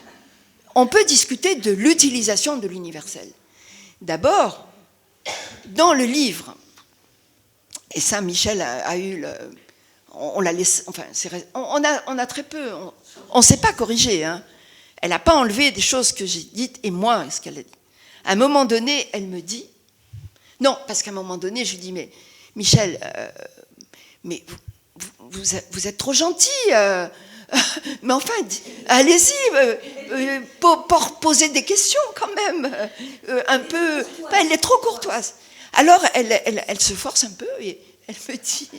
Speaker 4: on peut discuter de l'utilisation de l'universel. D'abord, dans le livre, et ça, Michel a eu on l'a laissé, enfin, on a très peu, on ne s'est pas corrigé, hein. Elle n'a pas enlevé des choses que j'ai dites et moi, ce qu'elle a dit. À un moment donné, elle me dit, non, parce qu'à un moment donné, je lui dis, mais Michel, mais vous êtes trop gentil, mais enfin, allez-y, posez des questions quand même, un peu, elle est trop courtoise. Alors, elle se force un peu et elle me dit,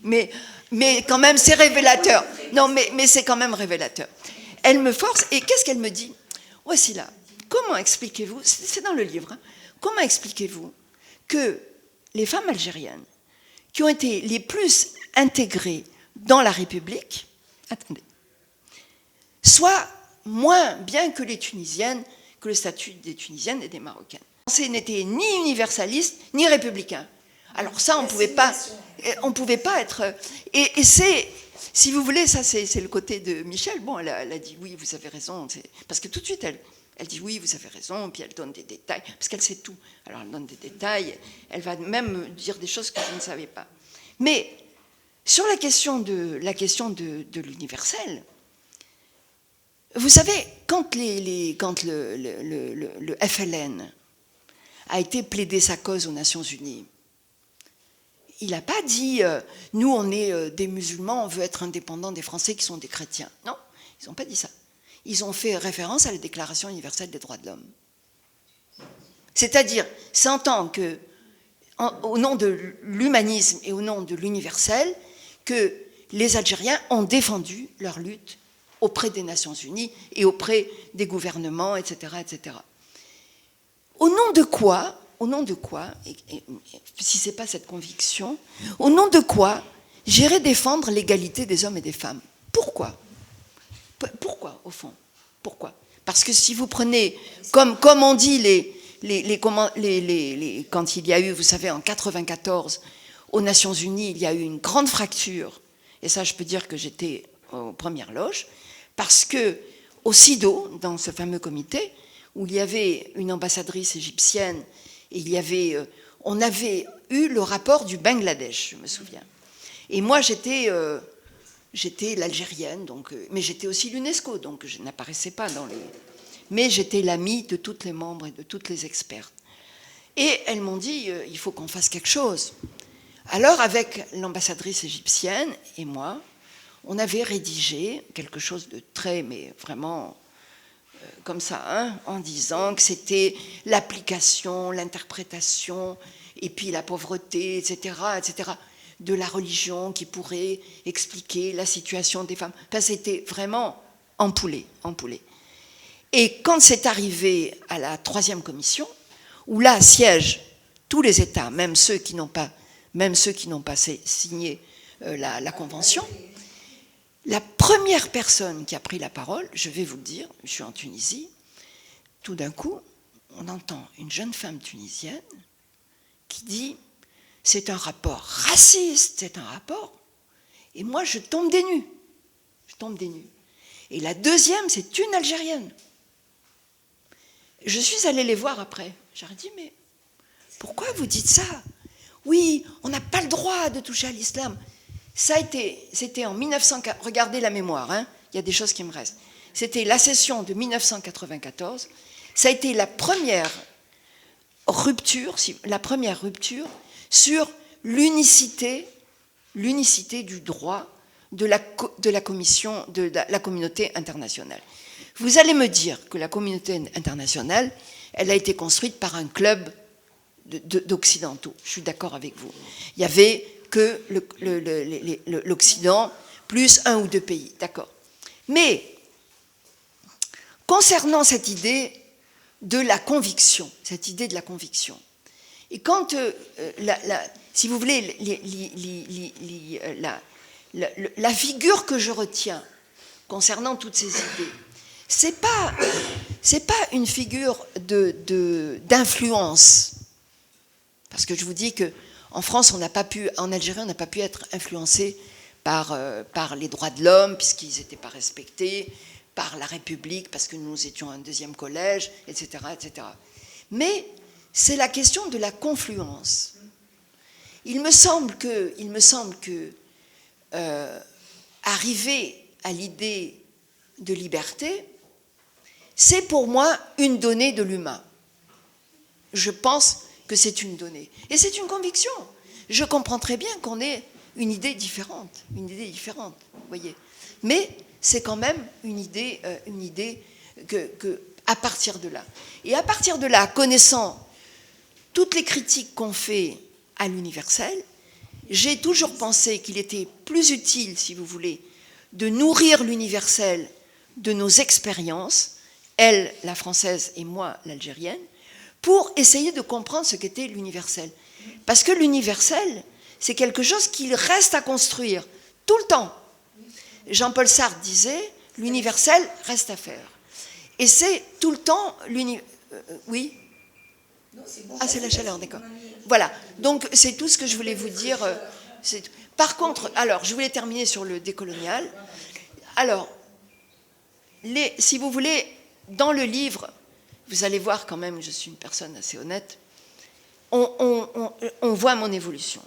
Speaker 4: mais quand même, c'est révélateur. Non, mais c'est quand même révélateur. Elle me force, et qu'est-ce qu'elle me dit? Voici là, comment expliquez-vous, c'est dans le livre, hein, comment expliquez-vous que les femmes algériennes qui ont été les plus intégrées dans la République, attendez, soient moins bien que les Tunisiennes, que le statut des Tunisiennes et des Marocaines. Ce n'était ni universaliste, ni républicain. Alors ça, on ne pouvait pas être... Et c'est, si vous voulez, ça c'est le côté de Michel. Bon, elle a dit oui, vous avez raison. Parce que tout de suite, elle dit oui, vous avez raison, puis elle donne des détails, parce qu'elle sait tout. Alors elle donne des détails, elle va même dire des choses que je ne savais pas. Mais sur la question de l'universel, vous savez, quand le FLN a été plaider sa cause aux Nations Unies, il n'a pas dit nous on est des musulmans, on veut être indépendants des Français qui sont des chrétiens. Non, ils n'ont pas dit ça. Ils ont fait référence à la Déclaration universelle des droits de l'homme. C'est-à-dire, s'entend que, au nom de l'humanisme et au nom de l'universel, que les Algériens ont défendu leur lutte auprès des Nations Unies et auprès des gouvernements, etc., etc. Au nom de quoi, et si ce n'est pas cette conviction, au nom de quoi j'irai défendre l'égalité des hommes et des femmes? Pourquoi? Pourquoi, au fond? Pourquoi? Parce que si vous prenez, comme on dit, quand il y a eu, vous savez, en 1994, aux Nations Unies, il y a eu une grande fracture, et ça je peux dire que j'étais aux premières loges, parce que au SIDO, dans ce fameux comité, où il y avait une ambassadrice égyptienne, et on avait eu le rapport du Bangladesh, je me souviens. Et moi, j'étais l'Algérienne, mais j'étais aussi l'UNESCO, donc je n'apparaissais pas dans les... Mais j'étais l'amie de toutes les membres et de toutes les expertes. Et elles m'ont dit, il faut qu'on fasse quelque chose. Alors, avec l'ambassadrice égyptienne et moi, on avait rédigé quelque chose de très, mais vraiment... comme ça, hein, en disant que c'était l'application, l'interprétation, et puis la pauvreté, etc., de la religion qui pourrait expliquer la situation des femmes. Enfin, c'était vraiment empoulé. Et quand c'est arrivé à la 3e commission, où là siègent tous les États, même ceux qui n'ont pas signé la convention, la première personne qui a pris la parole, je vais vous le dire, je suis en Tunisie, tout d'un coup, on entend une jeune femme tunisienne qui dit « c'est un rapport raciste, c'est un rapport ». Et moi, je tombe des nues. Et la deuxième, c'est une Algérienne. Je suis allée les voir après. J'ai dit « mais pourquoi vous dites ça? Oui, on n'a pas le droit de toucher à l'islam ». C'était en 1940, regardez la mémoire, hein, il y a des choses qui me restent. C'était la session de 1994, ça a été la première rupture sur l'unicité du droit de la commission, de la communauté internationale. Vous allez me dire que la communauté internationale, elle a été construite par un club d'occidentaux. Je suis d'accord avec vous. Il y avait que l'Occident, plus 1 ou 2 pays, d'accord. Mais, concernant cette idée de la conviction, et quand, si vous voulez, la figure que je retiens concernant toutes ces idées, c'est pas une figure d'influence, parce que je vous dis que en France, en Algérie, on n'a pas pu être influencé par les droits de l'homme, puisqu'ils n'étaient pas respectés, par la République, parce que nous étions un 2e collège, etc., etc. Mais c'est la question de la confluence. Il me semble que arriver à l'idée de liberté, c'est pour moi une donnée de l'humain. Je pense que c'est une donnée. Et c'est une conviction. Je comprends très bien qu'on ait une idée différente, vous voyez. Mais c'est quand même une idée que à partir de là. Et à partir de là, connaissant toutes les critiques qu'on fait à l'universel, j'ai toujours pensé qu'il était plus utile, si vous voulez, de nourrir l'universel de nos expériences, elle, la française, et moi, l'algérienne, pour essayer de comprendre ce qu'était l'universel. Parce que l'universel, c'est quelque chose qui reste à construire, tout le temps. Jean-Paul Sartre disait, l'universel reste à faire. Et c'est tout le temps... oui ? Ah, c'est la chaleur, d'accord. Voilà, donc c'est tout ce que je voulais vous dire. Par contre, alors, je voulais terminer sur le décolonial. Alors, si vous voulez, dans le livre, vous allez voir quand même, je suis une personne assez honnête, on voit mon évolution.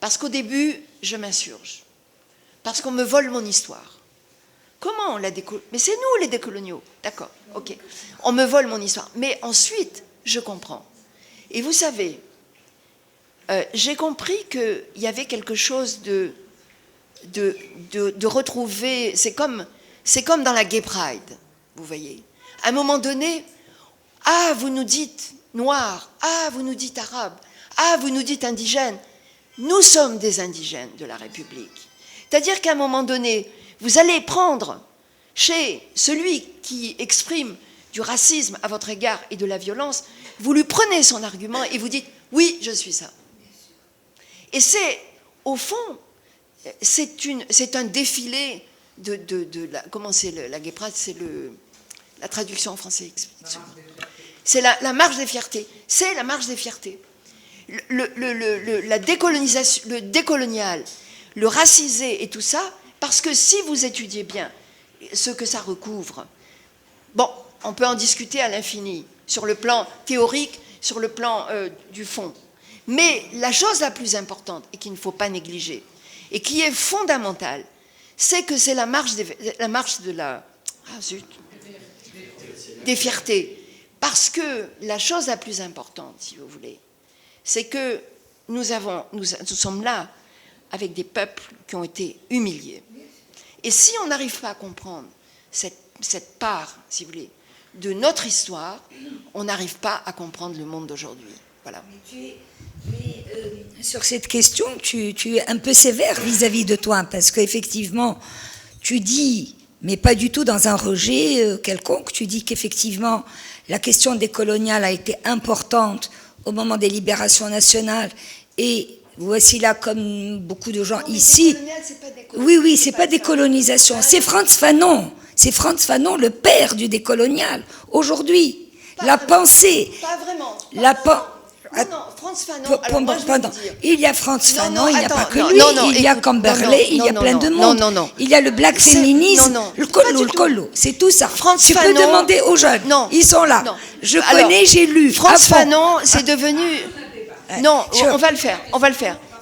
Speaker 4: Parce qu'au début, je m'insurge. Parce qu'on me vole mon histoire. Comment on l'a décolonialisé? Mais c'est nous les décoloniaux. D'accord, ok. On me vole mon histoire. Mais ensuite, je comprends. Et vous savez, j'ai compris qu'il y avait quelque chose de retrouver. C'est comme dans la Gay Pride, vous voyez. À un moment donné, ah, vous nous dites noir, ah, vous nous dites arabe, ah, vous nous dites indigène. Nous sommes des indigènes de la République. C'est-à-dire qu'à un moment donné, vous allez prendre chez celui qui exprime du racisme à votre égard et de la violence, vous lui prenez son argument et vous dites « oui, je suis ça ». Et c'est, au fond, c'est un défilé comment c'est la Gay Pride, c'est la traduction en français. C'est la marche des fiertés. C'est la marche des fiertés. La décolonisation, le décolonial, le racisé et tout ça, parce que si vous étudiez bien ce que ça recouvre, bon, on peut en discuter à l'infini, sur le plan théorique, sur le plan du fond. Mais la chose la plus importante, et qu'il ne faut pas négliger, et qui est fondamentale, c'est que c'est la marche des fiertés. Parce que la chose la plus importante, si vous voulez, c'est que nous sommes là avec des peuples qui ont été humiliés. Et si on n'arrive pas à comprendre cette part, si vous voulez, de notre histoire, on n'arrive pas à comprendre le monde d'aujourd'hui. Voilà.
Speaker 3: Sur cette question, tu es un peu sévère vis-à-vis de toi, parce qu'effectivement, tu dis, mais pas du tout dans un rejet quelconque, tu dis qu'effectivement, la question décoloniale a été importante au moment des libérations nationales, et voici là, comme beaucoup de gens ici... Oui, c'est pas décolonisation, c'est Frantz Fanon. C'est Frantz Fanon, le père du décolonial. Aujourd'hui, la pensée...
Speaker 4: Pas vraiment. Non, Frantz Fanon,
Speaker 3: il y a Frantz Fanon, il n'y a pas que lui, il y a Camberley, il y a plein de monde. Il y a le black féminisme, le collo, c'est tout ça. Tu peux demander aux jeunes, ils sont là. Je connais, j'ai lu.
Speaker 4: Frantz Fanon, c'est devenu... Non, on va le faire.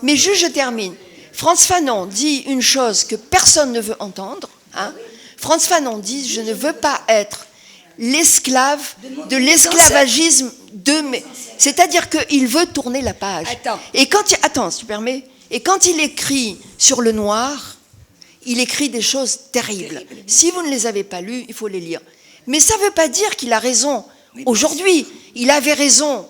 Speaker 4: Mais juste, je termine. Frantz Fanon dit une chose que personne ne veut entendre. Hein. Frantz Fanon dit « Je ne veux pas être l'esclave de l'esclavagisme de mes... » C'est-à-dire qu'il veut tourner la page. Attends, si tu permets. Et quand il écrit sur le noir, il écrit des choses terribles. Si vous ne les avez pas lues, il faut les lire. Mais ça ne veut pas dire qu'il a raison. Aujourd'hui, il avait raison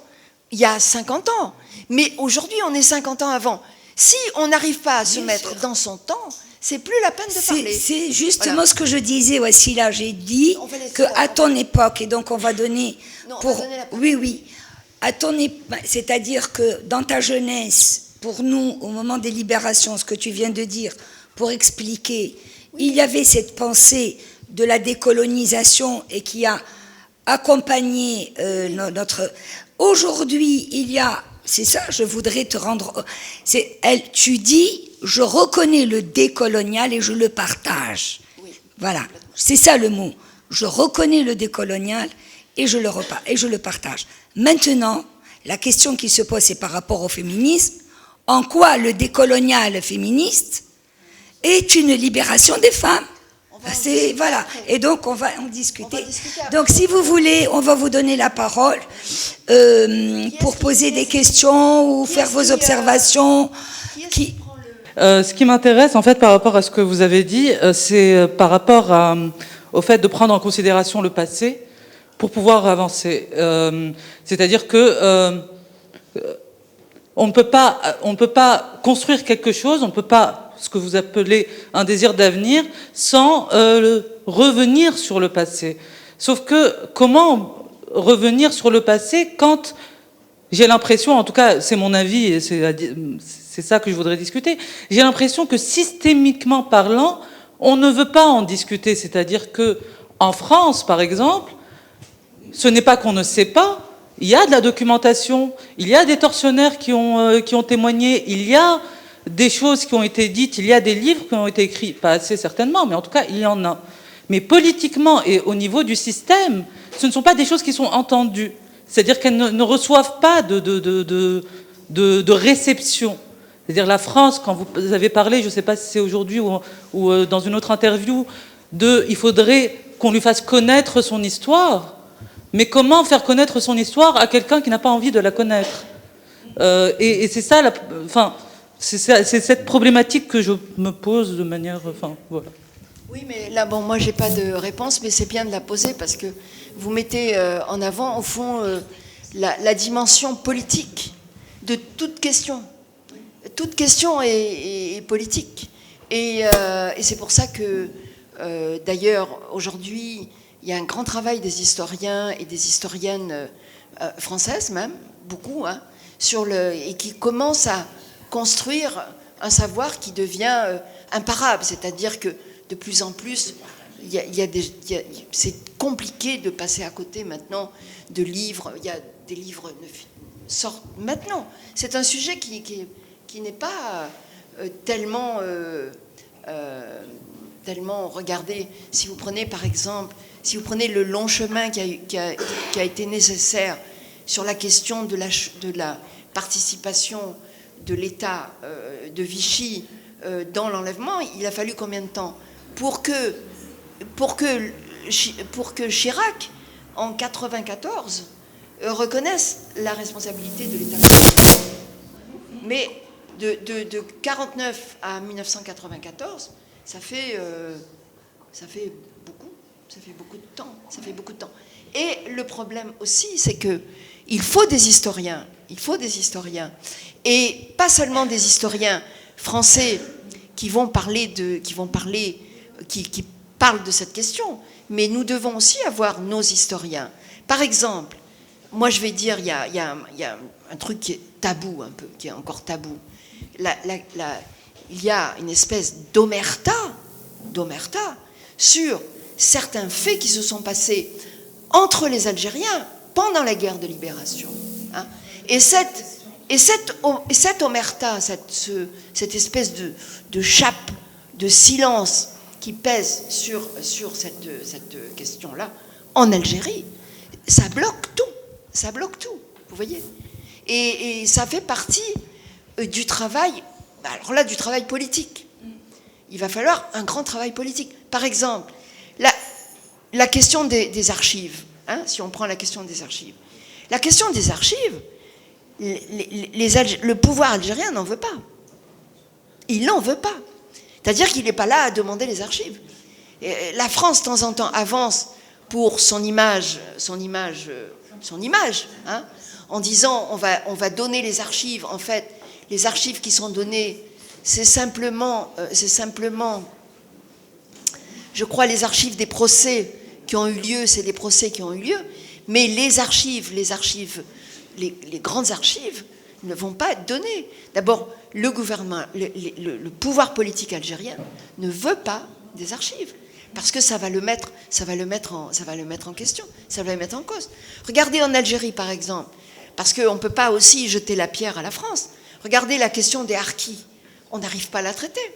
Speaker 4: il y a 50 ans. Mais aujourd'hui, on est 50 ans avant. Si on n'arrive pas à se mettre dans son temps, c'est plus la peine de parler.
Speaker 3: C'est justement ce que je disais, voici là, j'ai dit qu'à ton époque, et donc on va donner... Oui, à ton époque, c'est-à-dire que dans ta jeunesse, pour nous, au moment des libérations, ce que tu viens de dire, pour expliquer, il y avait cette pensée de la décolonisation et qui a accompagné notre... Aujourd'hui, il y a... C'est ça, je voudrais te rendre... Tu dis, je reconnais le décolonial et je le partage. Oui. Voilà, c'est ça le mot. Je reconnais le décolonial et je le partage. Maintenant, la question qui se pose, c'est par rapport au féminisme. En quoi le décolonial féministe est une libération des femmes? Voilà. Et donc, on va en discuter. Donc, si vous voulez, on va vous donner la parole pour poser des questions ou faire vos observations.
Speaker 5: Ce qui m'intéresse, en fait, par rapport à ce que vous avez dit, c'est par rapport au fait de prendre en considération le passé pour pouvoir avancer. C'est-à-dire que on ne peut pas construire quelque chose, on ne peut pas, ce que vous appelez un désir d'avenir, sans revenir sur le passé. Sauf que, comment revenir sur le passé quand j'ai l'impression, en tout cas c'est mon avis, et c'est ça que je voudrais discuter, j'ai l'impression que systémiquement parlant, on ne veut pas en discuter. C'est-à-dire que en France, par exemple, ce n'est pas qu'on ne sait pas, il y a de la documentation, il y a des tortionnaires qui ont témoigné, il y a des choses qui ont été dites, il y a des livres qui ont été écrits, pas assez certainement, mais en tout cas, il y en a. Mais politiquement et au niveau du système, ce ne sont pas des choses qui sont entendues. C'est-à-dire qu'elles ne reçoivent pas de réception. C'est-à-dire la France, quand vous avez parlé, je ne sais pas si c'est aujourd'hui ou dans une autre interview, il faudrait qu'on lui fasse connaître son histoire, mais comment faire connaître son histoire à quelqu'un qui n'a pas envie de la connaître? Et c'est ça, c'est cette problématique que je me pose de manière, voilà.
Speaker 4: Oui, mais là, bon, moi, j'ai pas de réponse, mais c'est bien de la poser parce que vous mettez en avant, au fond, la dimension politique de toute question. Toute question est politique. Et c'est pour ça que, d'ailleurs, aujourd'hui, il y a un grand travail des historiens et des historiennes françaises même, beaucoup, hein, et qui commencent à construire un savoir qui devient imparable. C'est-à-dire que de plus en plus, c'est compliqué de passer à côté maintenant de livres. Il y a des livres sortent maintenant. C'est un sujet qui n'est pas tellement regardé. Si vous prenez par exemple, si vous prenez le long chemin qui a été nécessaire sur la question de la participation de l'État de Vichy dans l'enlèvement, il a fallu combien de temps pour que Chirac, en 1994, reconnaisse la responsabilité de l'État. Mais de 1949 à 1994, ça fait beaucoup de temps. Et le problème aussi, c'est que il faut des historiens, et pas seulement des historiens français qui parlent de cette question, mais nous devons aussi avoir nos historiens. Par exemple, moi je vais dire, il y a un truc qui est tabou un peu, qui est encore tabou. Il y a une espèce d'omerta sur certains faits qui se sont passés entre les Algériens pendant la guerre de libération. Hein. Et cette omerta, cette espèce de chape, de silence qui pèse sur cette question-là, en Algérie, ça bloque tout, vous voyez. Et ça fait partie du travail, alors là, du travail politique. Il va falloir un grand travail politique. Par exemple, la question des archives, hein, si on prend la question des archives. La question des archives, le pouvoir algérien n'en veut pas. Il n'en veut pas. C'est-à-dire qu'il n'est pas là à demander les archives. Et la France, de temps en temps, avance pour son image, hein, en disant on va donner les archives. En fait, les archives qui sont données, c'est simplement, je crois, les archives des procès qui ont eu lieu, c'est des procès qui ont eu lieu, mais les grandes archives ne vont pas être données. D'abord, le gouvernement, le pouvoir politique algérien ne veut pas des archives, parce que ça va le mettre en question, ça va le mettre en cause. Regardez en Algérie, par exemple, parce qu'on ne peut pas aussi jeter la pierre à la France. Regardez la question des harkis. On n'arrive pas à la traiter.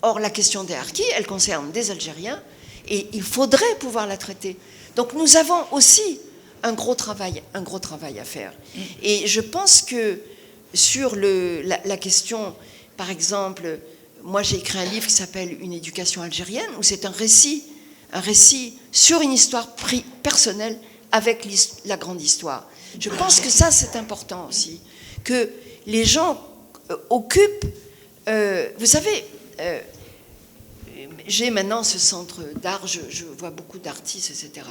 Speaker 4: Or, la question des harkis, elle concerne des Algériens, et il faudrait pouvoir la traiter. Donc, nous avons aussi un gros travail à faire. Et je pense que sur la question, par exemple, moi j'ai écrit un livre qui s'appelle Une éducation algérienne, où c'est un récit sur une histoire personnelle avec la grande histoire. Je pense que ça c'est important aussi, que les gens occupent, vous savez, j'ai maintenant ce centre d'art, je vois beaucoup d'artistes, etc.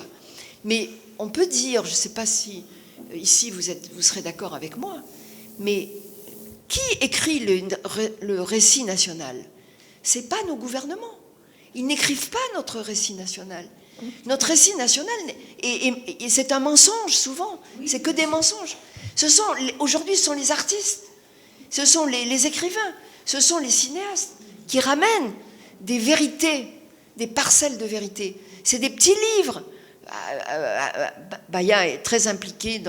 Speaker 4: Mais on peut dire, je ne sais pas si ici vous serez d'accord avec moi, mais qui écrit le récit national? Ce n'est pas nos gouvernements. Ils n'écrivent pas notre récit national. Notre récit national, et c'est un mensonge souvent, c'est que des mensonges. Aujourd'hui, ce sont les artistes, ce sont les écrivains, ce sont les cinéastes qui ramènent des vérités, des parcelles de vérité. C'est des petits livres. Baya est très impliqué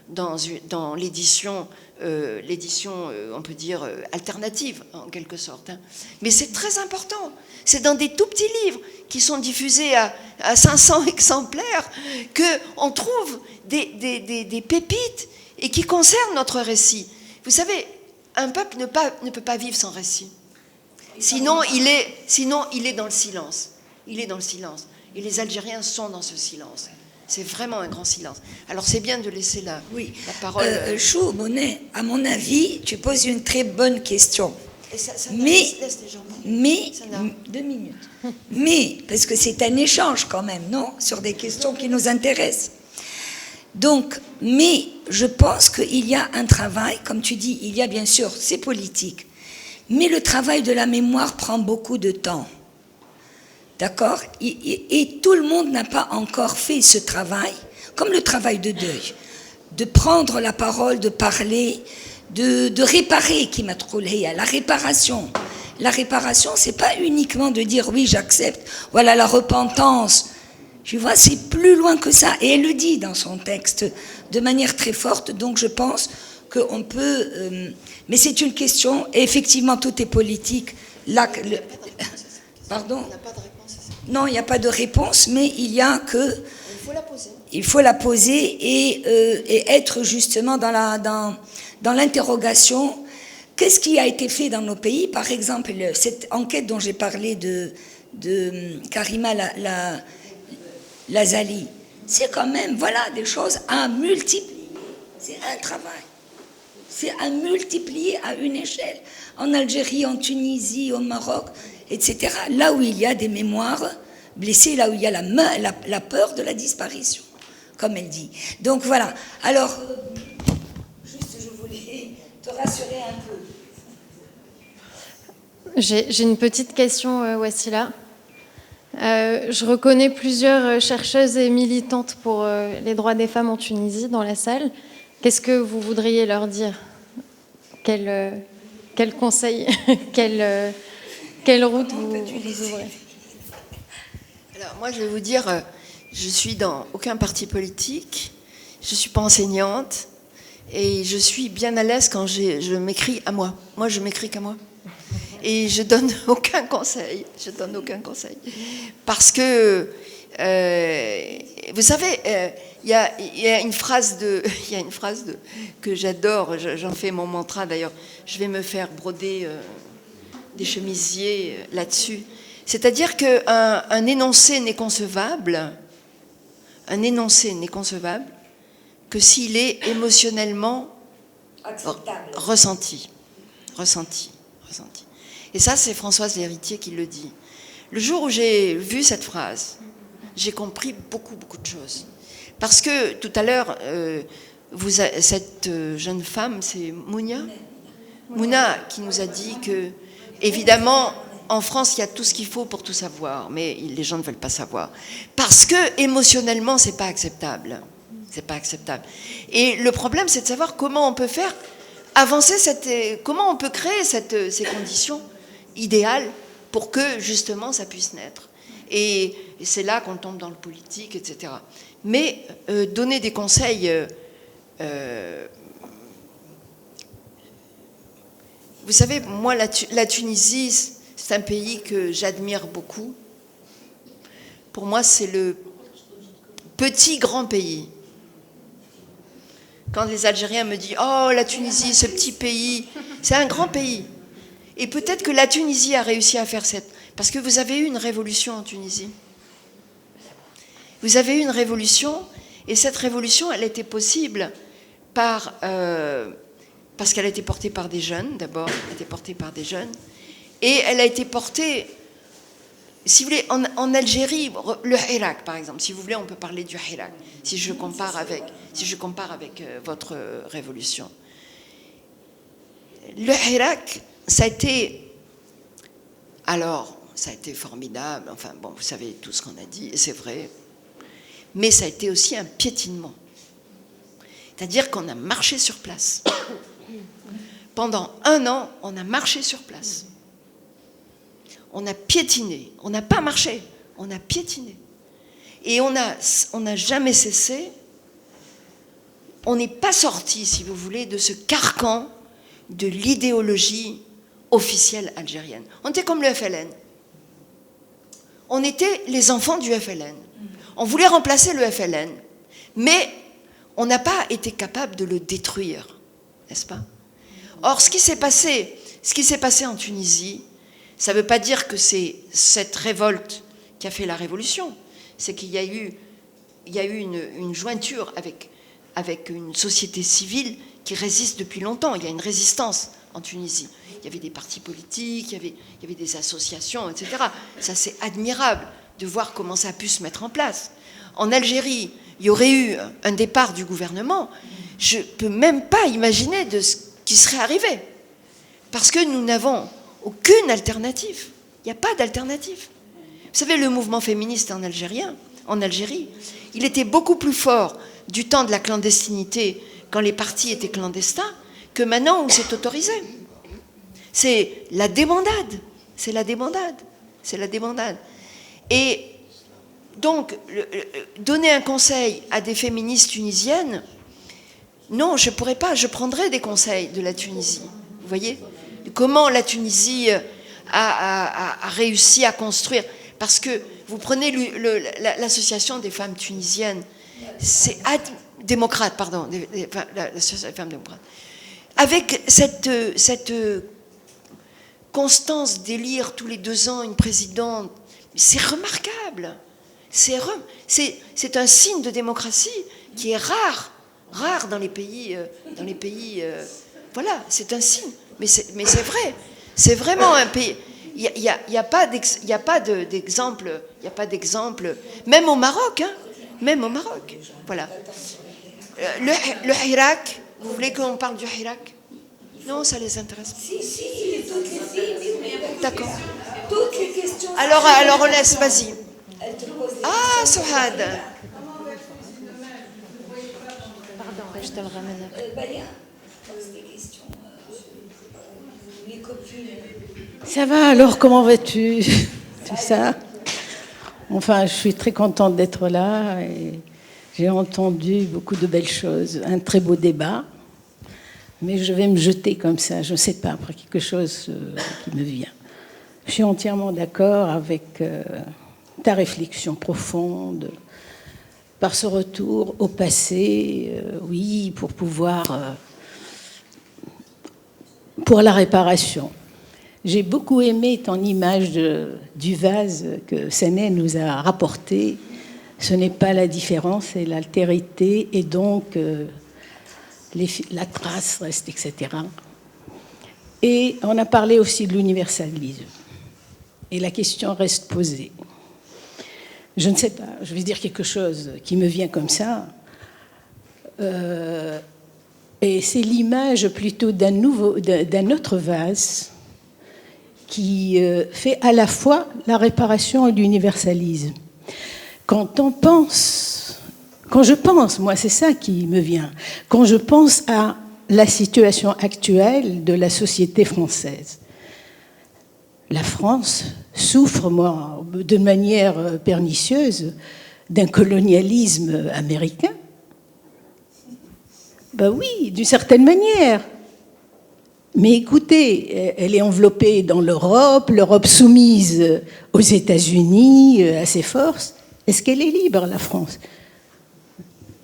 Speaker 4: dans l'édition, on peut dire, alternative, en quelque sorte. Hein. Mais c'est très important. C'est dans des tout petits livres qui sont diffusés à 500 exemplaires qu'on trouve des pépites et qui concernent notre récit. Vous savez, un peuple ne peut pas vivre sans récit. Sinon, il est dans le silence. Il est dans le silence. Et les Algériens sont dans ce silence. C'est vraiment un grand silence. Alors c'est bien de laisser la parole.
Speaker 3: Chou, Monet, à mon avis, tu poses une très bonne question.
Speaker 4: Et ça
Speaker 3: Mais,
Speaker 4: laisse les gens.
Speaker 3: mais,
Speaker 4: Ça n'a-
Speaker 3: 2 minutes. Mais, parce que c'est un échange quand même, non? Sur des questions qui nous intéressent. Donc, mais je pense qu'il y a un travail, comme tu dis, il y a bien sûr, c'est politique, mais le travail de la mémoire prend beaucoup de temps. D'accord? Et tout le monde n'a pas encore fait ce travail, comme le travail de deuil, de prendre la parole, de parler, de réparer, qui m'a trop la réparation. La réparation, c'est pas uniquement de dire oui, j'accepte, voilà la repentance. Tu vois, c'est plus loin que ça. Et elle le dit dans son texte de manière très forte. Donc je pense qu'on peut... mais c'est une question, et effectivement tout est politique. Là, pardon?
Speaker 4: Il n'y a pas de réponse à ça.
Speaker 3: Non, il n'y a pas de réponse, mais il y a que...
Speaker 4: Il faut la poser.
Speaker 3: Il faut la poser et être justement dans l'interrogation. Qu'est-ce qui a été fait dans nos pays? Par exemple, cette enquête dont j'ai parlé de Karima Lazali, c'est quand même, voilà, des choses à multiplier. C'est un travail. C'est à multiplier à une échelle. En Algérie, en Tunisie, au Maroc, etc. Là où il y a des mémoires blessées, là où il y a la peur de la disparition, comme elle dit. Donc voilà. Alors, juste, je voulais te rassurer un peu.
Speaker 1: J'ai une petite question, Wassila. Je reconnais plusieurs chercheuses et militantes pour les droits des femmes en Tunisie dans la salle. Qu'est-ce que vous voudriez leur dire? Quel conseil, quelle route vous ouvrez?
Speaker 4: Alors moi, je vais vous dire, je suis dans aucun parti politique, je ne suis pas enseignante, et je suis bien à l'aise quand je m'écris à moi. Moi, je m'écris qu'à moi. Et je donne aucun conseil. Je donne aucun conseil. Parce que, vous savez, il y a une phrase que j'adore, j'en fais mon mantra d'ailleurs. Je vais me faire broder des chemisiers là-dessus. C'est-à-dire qu'un énoncé n'est concevable, que s'il est émotionnellement ressenti. Et ça, c'est Françoise L'Héritier qui le dit. Le jour où j'ai vu cette phrase, j'ai compris beaucoup de choses. Parce que tout à l'heure, cette jeune femme, c'est Mouna qui nous a dit que, évidemment, en France, il y a tout ce qu'il faut pour tout savoir, mais les gens ne veulent pas savoir. Parce que, émotionnellement, c'est pas acceptable. C'est pas acceptable. Et le problème, c'est de savoir comment on peut faire avancer comment on peut créer ces conditions idéales pour que, justement, ça puisse naître. Et c'est là qu'on tombe dans le politique, etc. Mais donner des conseils... vous savez, moi, la Tunisie, c'est un pays que j'admire beaucoup. Pour moi, c'est le petit grand pays. Quand les Algériens me disent « Oh, la Tunisie, ce petit pays », c'est un grand pays. Et peut-être que la Tunisie a réussi à faire parce que vous avez eu une révolution en Tunisie. Vous avez eu une révolution, et cette révolution, elle était possible parce qu'elle a été portée par des jeunes, d'abord, elle a été portée par des jeunes, et elle a été portée, si vous voulez, en Algérie, le Hirak, par exemple, si vous voulez, on peut parler du Hirak, si je compare avec votre révolution. Le Hirak, ça a été formidable, enfin bon, vous savez tout ce qu'on a dit, et c'est vrai, mais ça a été aussi un piétinement. C'est-à-dire qu'on a marché sur place. Pendant 1 an, on a marché sur place. On a piétiné. On n'a pas marché, on a piétiné. Et on n'a jamais cessé. On n'est pas sorti, si vous voulez, de ce carcan de l'idéologie officielle algérienne. On était comme le FLN. On était les enfants du FLN. On voulait remplacer le FLN, mais on n'a pas été capable de le détruire, n'est-ce pas? Or, ce qui s'est passé en Tunisie, Ça ne veut pas dire que c'est cette révolte qui a fait la révolution. C'est qu'il y a eu une jointure avec une société civile qui résiste depuis longtemps. Il y a une résistance en Tunisie. Il y avait des partis politiques, il y avait des associations, etc. Ça, c'est admirable de voir comment ça a pu se mettre en place. En Algérie, il y aurait eu un départ du gouvernement. Je ne peux même pas imaginer de ce qui serait arrivé. Parce que nous n'avons aucune alternative. Il n'y a pas d'alternative. Vous savez, le mouvement féministe en Algérie, il était beaucoup plus fort du temps de la clandestinité, quand les partis étaient clandestins, que maintenant où c'est autorisé. C'est la débandade. C'est la débandade. C'est la débandade. Et donc, donner un conseil à des féministes tunisiennes, non, je ne pourrais pas. Je prendrais des conseils de la Tunisie. Vous voyez ? Comment la Tunisie a réussi à construire. Parce que vous prenez l'association des femmes tunisiennes, c'est démocrates, pardon, l'association des femmes démocrates, avec cette constance d'élire tous les 2 ans une présidente, c'est remarquable. C'est un signe de démocratie qui est rare dans les pays. Voilà, c'est un signe. Mais c'est vrai. C'est vraiment un pays. Il n'y a pas d'exemple. Il n'y a pas d'exemple. Même au Maroc, hein. Même au Maroc. Voilà. Le Hirak. Vous voulez qu'on parle du Hirak? Non, ça les intéresse pas.
Speaker 3: Si, toutes les filles.
Speaker 4: D'accord.
Speaker 3: Toutes les questions.
Speaker 4: Alors on laisse, vas-y. Ah, Souhad.
Speaker 1: Pardon, je te le ramène après.
Speaker 3: Balia, pose des questions. Les copines.
Speaker 6: Ça va alors, comment vas-tu? Tout ça. Enfin, je suis très contente d'être là et j'ai entendu beaucoup de belles choses. Un très beau débat. Mais je vais me jeter comme ça, je ne sais pas, après quelque chose qui me vient. Je suis entièrement d'accord avec ta réflexion profonde par ce retour au passé, oui, pour pouvoir... pour la réparation. J'ai beaucoup aimé ton image du vase que Sané nous a rapporté. Ce n'est pas la différence, c'est l'altérité, et donc la trace reste, etc. Et on a parlé aussi de l'universalisme. Et la question reste posée. Je ne sais pas, je vais dire quelque chose qui me vient comme ça. Et c'est l'image plutôt d'un autre vase qui fait à la fois la réparation et l'universalisme. Quand je pense, moi c'est ça qui me vient, quand je pense à la situation actuelle de la société française, la France souffre, moi, de manière pernicieuse d'un colonialisme américain. Ben oui, d'une certaine manière. Mais écoutez, elle est enveloppée dans l'Europe soumise aux États-Unis, à ses forces. Est-ce qu'elle est libre, la France?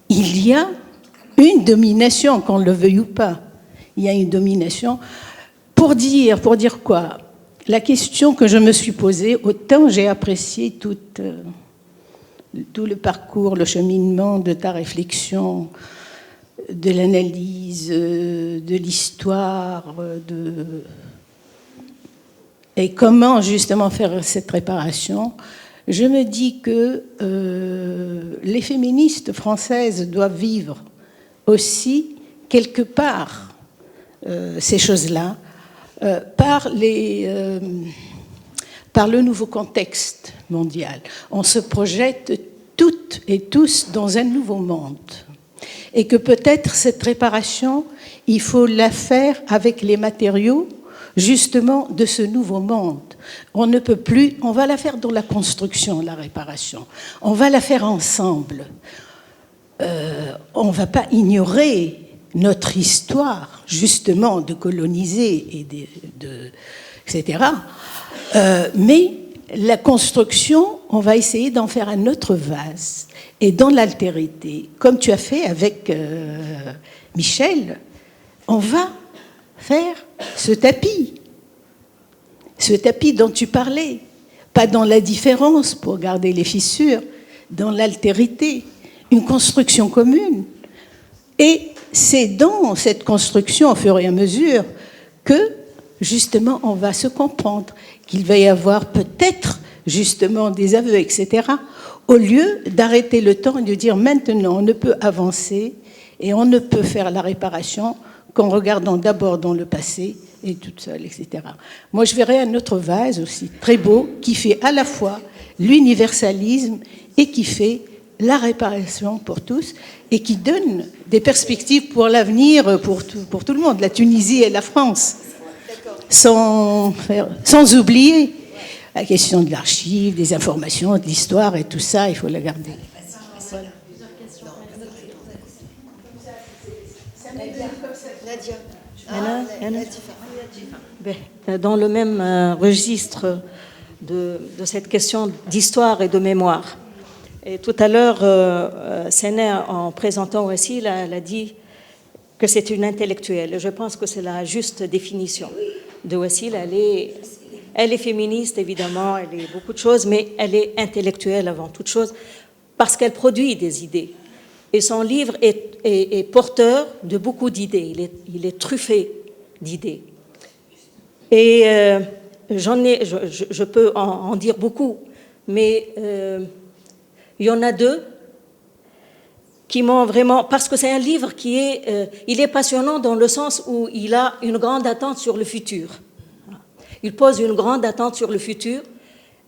Speaker 6: Il y a une domination, qu'on le veuille ou pas. Il y a une domination. Pour dire quoi? La question que je me suis posée, autant j'ai apprécié tout le parcours, le cheminement de ta réflexion, de l'analyse, de l'histoire, et comment justement faire cette réparation, je me dis que les féministes françaises doivent vivre aussi quelque part ces choses-là par le nouveau contexte mondial. On se projette toutes et tous dans un nouveau monde. Et que peut-être cette réparation, il faut la faire avec les matériaux, justement, de ce nouveau monde. On ne peut plus, on va la faire dans la construction, la réparation. On va la faire ensemble. On ne va pas ignorer notre histoire, justement, de coloniser, et etc. Mais la construction, on va essayer d'en faire un autre vase. Et dans l'altérité, comme tu as fait avec Michel, on va faire ce tapis. ce tapis dont tu parlais, pas dans la différence pour garder les fissures, dans l'altérité, une construction commune. Et c'est dans cette construction, au fur et à mesure, que justement on va se comprendre, qu'il va y avoir peut-être justement des aveux, etc., au lieu d'arrêter le temps et de dire maintenant on ne peut avancer et on ne peut faire la réparation qu'en regardant d'abord dans le passé et toute seule, etc. Moi, je verrais un autre vase aussi très beau qui fait à la fois l'universalisme et qui fait la réparation pour tous et qui donne des perspectives pour l'avenir pour tout le monde, la Tunisie et la France, sans oublier la question de l'archive, des informations, de l'histoire et tout ça, il faut la garder. Voilà.
Speaker 7: Dans le même registre de cette question d'histoire et de mémoire. Et tout à l'heure, Séné, en présentant Wassila, elle a dit que c'est une intellectuelle. Et je pense que c'est la juste définition de Wassila. Elle est féministe, évidemment, elle est beaucoup de choses, mais elle est intellectuelle avant toute chose, parce qu'elle produit des idées. Et son livre est porteur de beaucoup d'idées. Il est truffé d'idées. Et je peux en dire beaucoup, mais il y en a deux qui m'ont vraiment... Parce que c'est un livre il est passionnant dans le sens où il a une grande attente sur le futur. Il pose une grande attente sur le futur.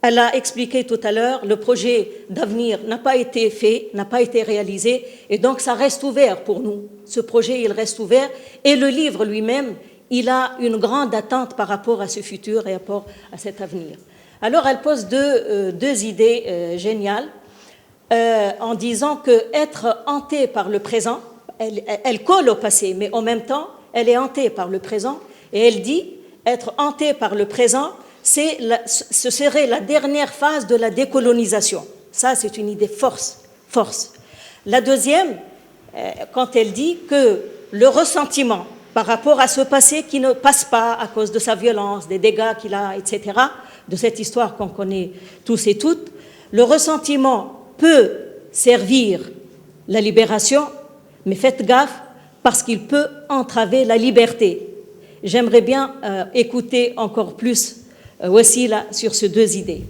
Speaker 7: Elle a expliqué tout à l'heure, le projet d'avenir n'a pas été fait, n'a pas été réalisé, et donc ça reste ouvert pour nous. Ce projet, il reste ouvert, et le livre lui-même, il a une grande attente par rapport à ce futur et par rapport à cet avenir. Alors, elle pose deux idées géniales, en disant qu'être hanté par le présent, elle colle au passé, mais en même temps, elle est hantée par le présent, et elle dit, être hanté par le présent, ce serait la dernière phase de la décolonisation. Ça, c'est une idée force. La deuxième, quand elle dit que le ressentiment par rapport à ce passé qui ne passe pas à cause de sa violence, des dégâts qu'il a, etc., de cette histoire qu'on connaît tous et toutes, le ressentiment peut servir la libération, mais faites gaffe parce qu'il peut entraver la liberté. J'aimerais bien écouter encore plus Wassila sur ces deux idées.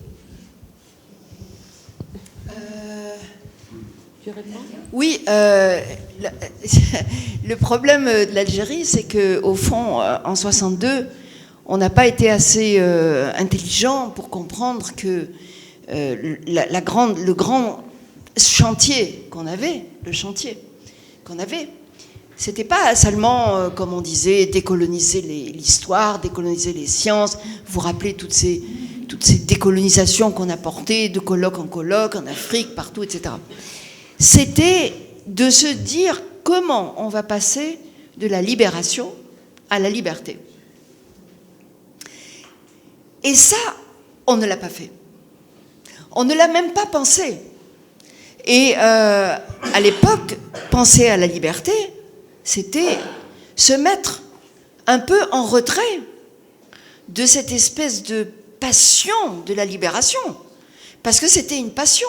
Speaker 4: Tu réponds ? Oui, le problème de l'Algérie, c'est qu'au fond, en 62, on n'a pas été assez intelligent pour comprendre que le grand chantier qu'on avait, c'était pas seulement, comme on disait, décoloniser l'histoire, décoloniser les sciences. Vous vous rappelez toutes ces décolonisations qu'on a portées de colloque en colloque, en Afrique, partout, etc. C'était de se dire comment on va passer de la libération à la liberté. Et ça, on ne l'a pas fait. On ne l'a même pas pensé. Et à l'époque, penser à la liberté, c'était se mettre un peu en retrait de cette espèce de passion de la libération. Parce que c'était une passion.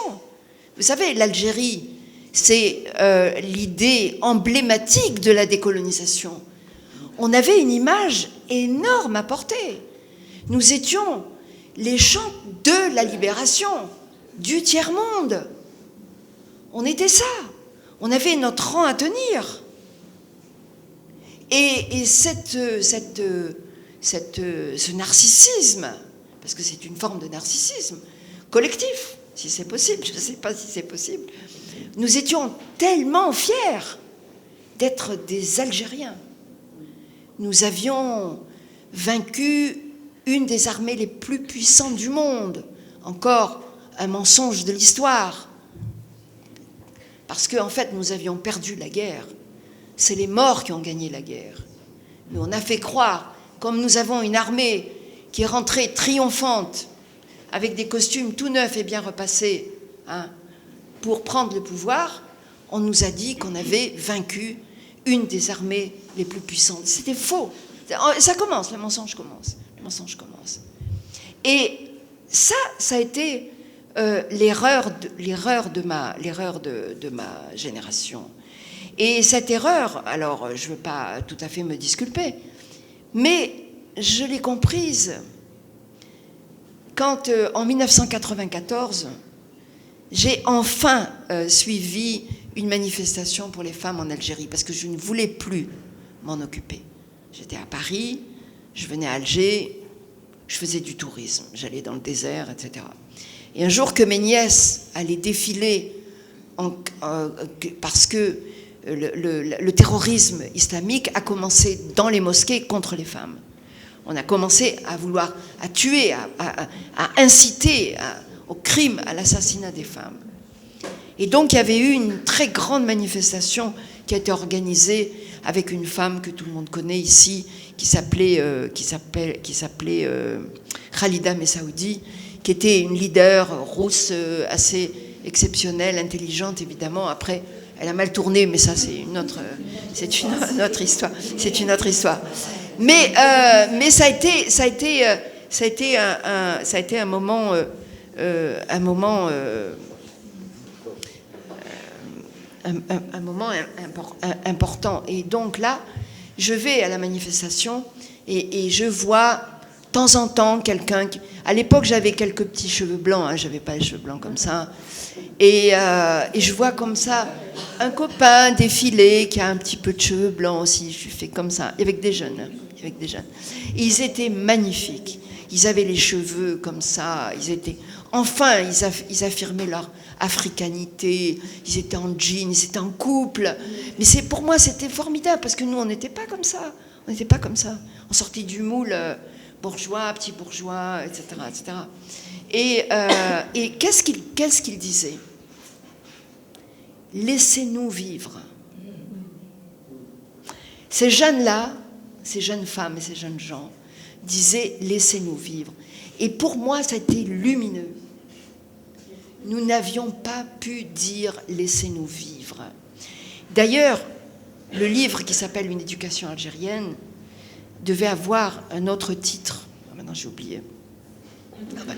Speaker 4: Vous savez, l'Algérie, c'est l'idée emblématique de la décolonisation. On avait une image énorme à porter. Nous étions les champs de la libération, du tiers-monde. On était ça. On avait notre rang à tenir. Et ce narcissisme, parce que c'est une forme de narcissisme collectif, si c'est possible, je ne sais pas si c'est possible, nous étions tellement fiers d'être des Algériens. Nous avions vaincu une des armées les plus puissantes du monde, encore un mensonge de l'histoire, parce qu'en fait nous avions perdu la guerre. C'est les morts qui ont gagné la guerre. Mais on a fait croire, comme nous avons une armée qui est rentrée triomphante, avec des costumes tout neufs et bien repassés, pour prendre le pouvoir, on nous a dit qu'on avait vaincu une des armées les plus puissantes. C'était faux. Ça commence, le mensonge commence. Et ça a été l'erreur de ma génération. Et cette erreur, alors je ne veux pas tout à fait me disculper, mais je l'ai comprise quand, en 1994, j'ai enfin suivi une manifestation pour les femmes en Algérie, parce que je ne voulais plus m'en occuper. J'étais à Paris, je venais à Alger, je faisais du tourisme, j'allais dans le désert, etc. Et un jour que mes nièces allaient défiler parce que le terrorisme islamique a commencé dans les mosquées contre les femmes. On a commencé à tuer, à inciter au crime, à l'assassinat des femmes. Et donc il y avait eu une très grande manifestation qui a été organisée avec une femme que tout le monde connaît ici, qui s'appelait Khalida Messaoudi, qui était une leader rousse assez exceptionnelle, intelligente évidemment. Après, elle a mal tourné, mais ça c'est une autre histoire. C'est une autre histoire. Mais ça a été un moment important. Et donc là, je vais à la manifestation et je vois de temps en temps quelqu'un qui... À l'époque, j'avais quelques petits cheveux blancs, hein, j'avais pas les cheveux blancs comme ça. Et je vois comme ça un copain défiler qui a un petit peu de cheveux blancs aussi, je lui fais comme ça, avec des jeunes. Et ils étaient magnifiques. Ils avaient les cheveux comme ça, enfin, ils affirmaient leur africanité, ils étaient en jean, ils étaient en couple. Mais pour moi, c'était formidable, parce que nous, on n'était pas comme ça. On sortait du moule bourgeois, petit bourgeois, etc. Et qu'est-ce qu'il disait ? Laissez-nous vivre. Ces jeunes-là, ces jeunes femmes et ces jeunes gens disaient « laissez-nous vivre ». Et pour moi, ça a été lumineux. Nous n'avions pas pu dire « laissez-nous vivre ». D'ailleurs, le livre qui s'appelle « Une éducation algérienne » devait avoir un autre titre. Maintenant, j'ai oublié.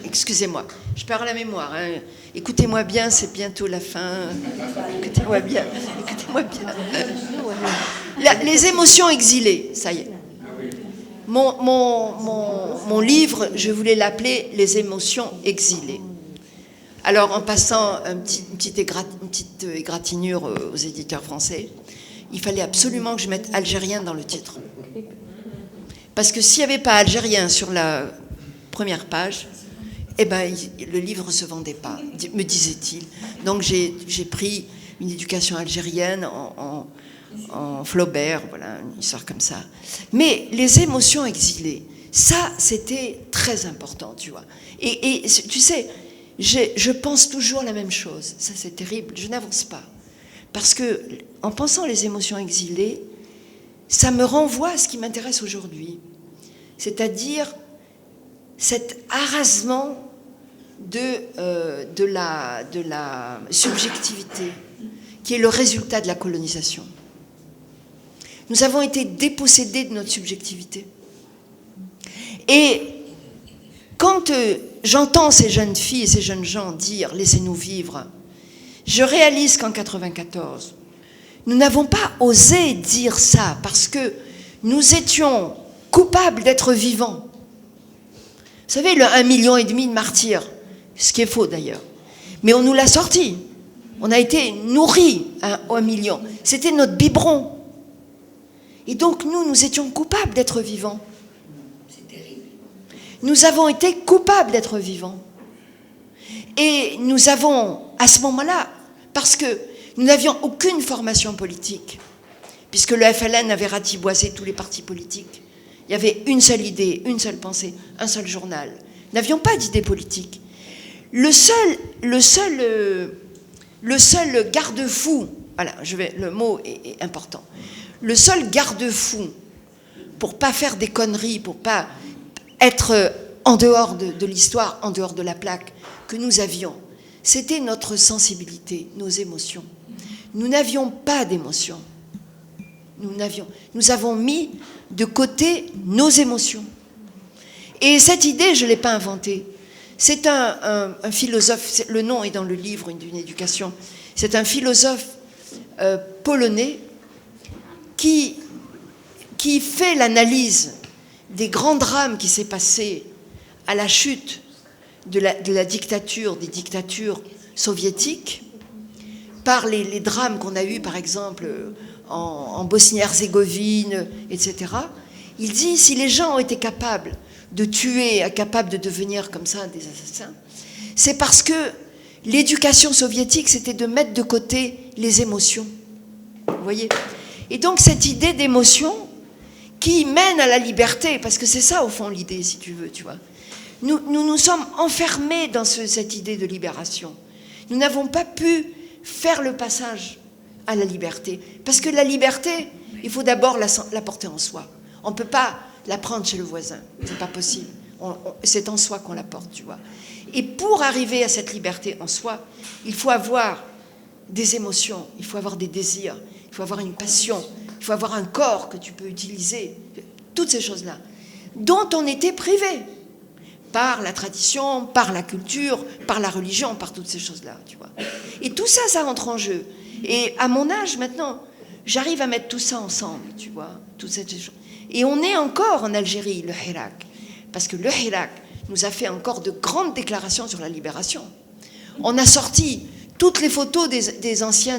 Speaker 4: Excusez-moi, je perds la mémoire. Hein. Écoutez-moi bien, c'est bientôt la fin. Écoutez-moi bien. Les émotions exilées, ça y est. Mon livre, je voulais l'appeler « Les émotions exilées ». Alors, en passant une petite égratignure aux éditeurs français, il fallait absolument que je mette « algérien » dans le titre. Parce que s'il n'y avait pas « algérien » sur la première page, eh ben, le livre ne se vendait pas, me disait-il. Donc, j'ai pris une éducation algérienne en Flaubert, voilà, une histoire comme ça. Mais les émotions exilées, ça, c'était très important, tu vois. Et tu sais, je pense toujours la même chose. Ça, c'est terrible, je n'avance pas. Parce que, en pensant les émotions exilées, ça me renvoie à ce qui m'intéresse aujourd'hui. C'est-à-dire cet arasement de la subjectivité, qui est le résultat de la colonisation. Nous avons été dépossédés de notre subjectivité. Et quand j'entends ces jeunes filles et ces jeunes gens dire « laissez-nous vivre », je réalise qu'en 1994, nous n'avons pas osé dire ça parce que nous étions coupables d'être vivants. Vous savez, le 1,5 million de martyrs, ce qui est faux d'ailleurs, mais on nous l'a sorti. On a été nourris à 1 million. C'était notre biberon. Et donc nous étions coupables d'être vivants. C'est terrible. Nous avons été coupables d'être vivants. Et nous avons, à ce moment-là, parce que nous n'avions aucune formation politique, puisque le FLN avait ratiboisé tous les partis politiques, il y avait une seule idée, une seule pensée, un seul journal. Nous n'avions pas d'idée politique. Le seul garde-fou, voilà, le mot est important. Le seul garde-fou pour pas faire des conneries, pour pas être en dehors de l'histoire, en dehors de la plaque que nous avions, c'était notre sensibilité, nos émotions. Nous n'avions pas d'émotions. Nous avons mis de côté nos émotions. Et cette idée, je ne l'ai pas inventée. C'est un philosophe, le nom est dans le livre d'une éducation, c'est un philosophe polonais qui fait l'analyse des grands drames qui s'est passé à la chute de la dictature, des dictatures soviétiques, par les drames qu'on a eus, par exemple, en Bosnie-Herzégovine, etc. Il dit, si les gens ont été capables de tuer, capables de devenir comme ça des assassins, c'est parce que l'éducation soviétique, c'était de mettre de côté les émotions. Vous voyez ? Et donc cette idée d'émotion qui mène à la liberté, parce que c'est ça au fond l'idée, si tu veux, tu vois. Nous sommes enfermés dans cette idée de libération. Nous n'avons pas pu faire le passage à la liberté. Parce que la liberté, il faut d'abord la porter en soi. On ne peut pas la prendre chez le voisin. C'est pas possible. C'est en soi qu'on la porte, tu vois. Et pour arriver à cette liberté en soi, il faut avoir des émotions, il faut avoir des désirs, il faut avoir une passion, il faut avoir un corps que tu peux utiliser. Toutes ces choses-là, dont on était privé. Par la tradition, par la culture, par la religion, par toutes ces choses-là, tu vois. Et tout ça, ça rentre en jeu. Et à mon âge, maintenant, j'arrive à mettre tout ça ensemble, tu vois, toutes ces choses. Et on est encore en Algérie, le Hirak, parce que le Hirak nous a fait encore de grandes déclarations sur la libération. On a sorti toutes les photos des anciens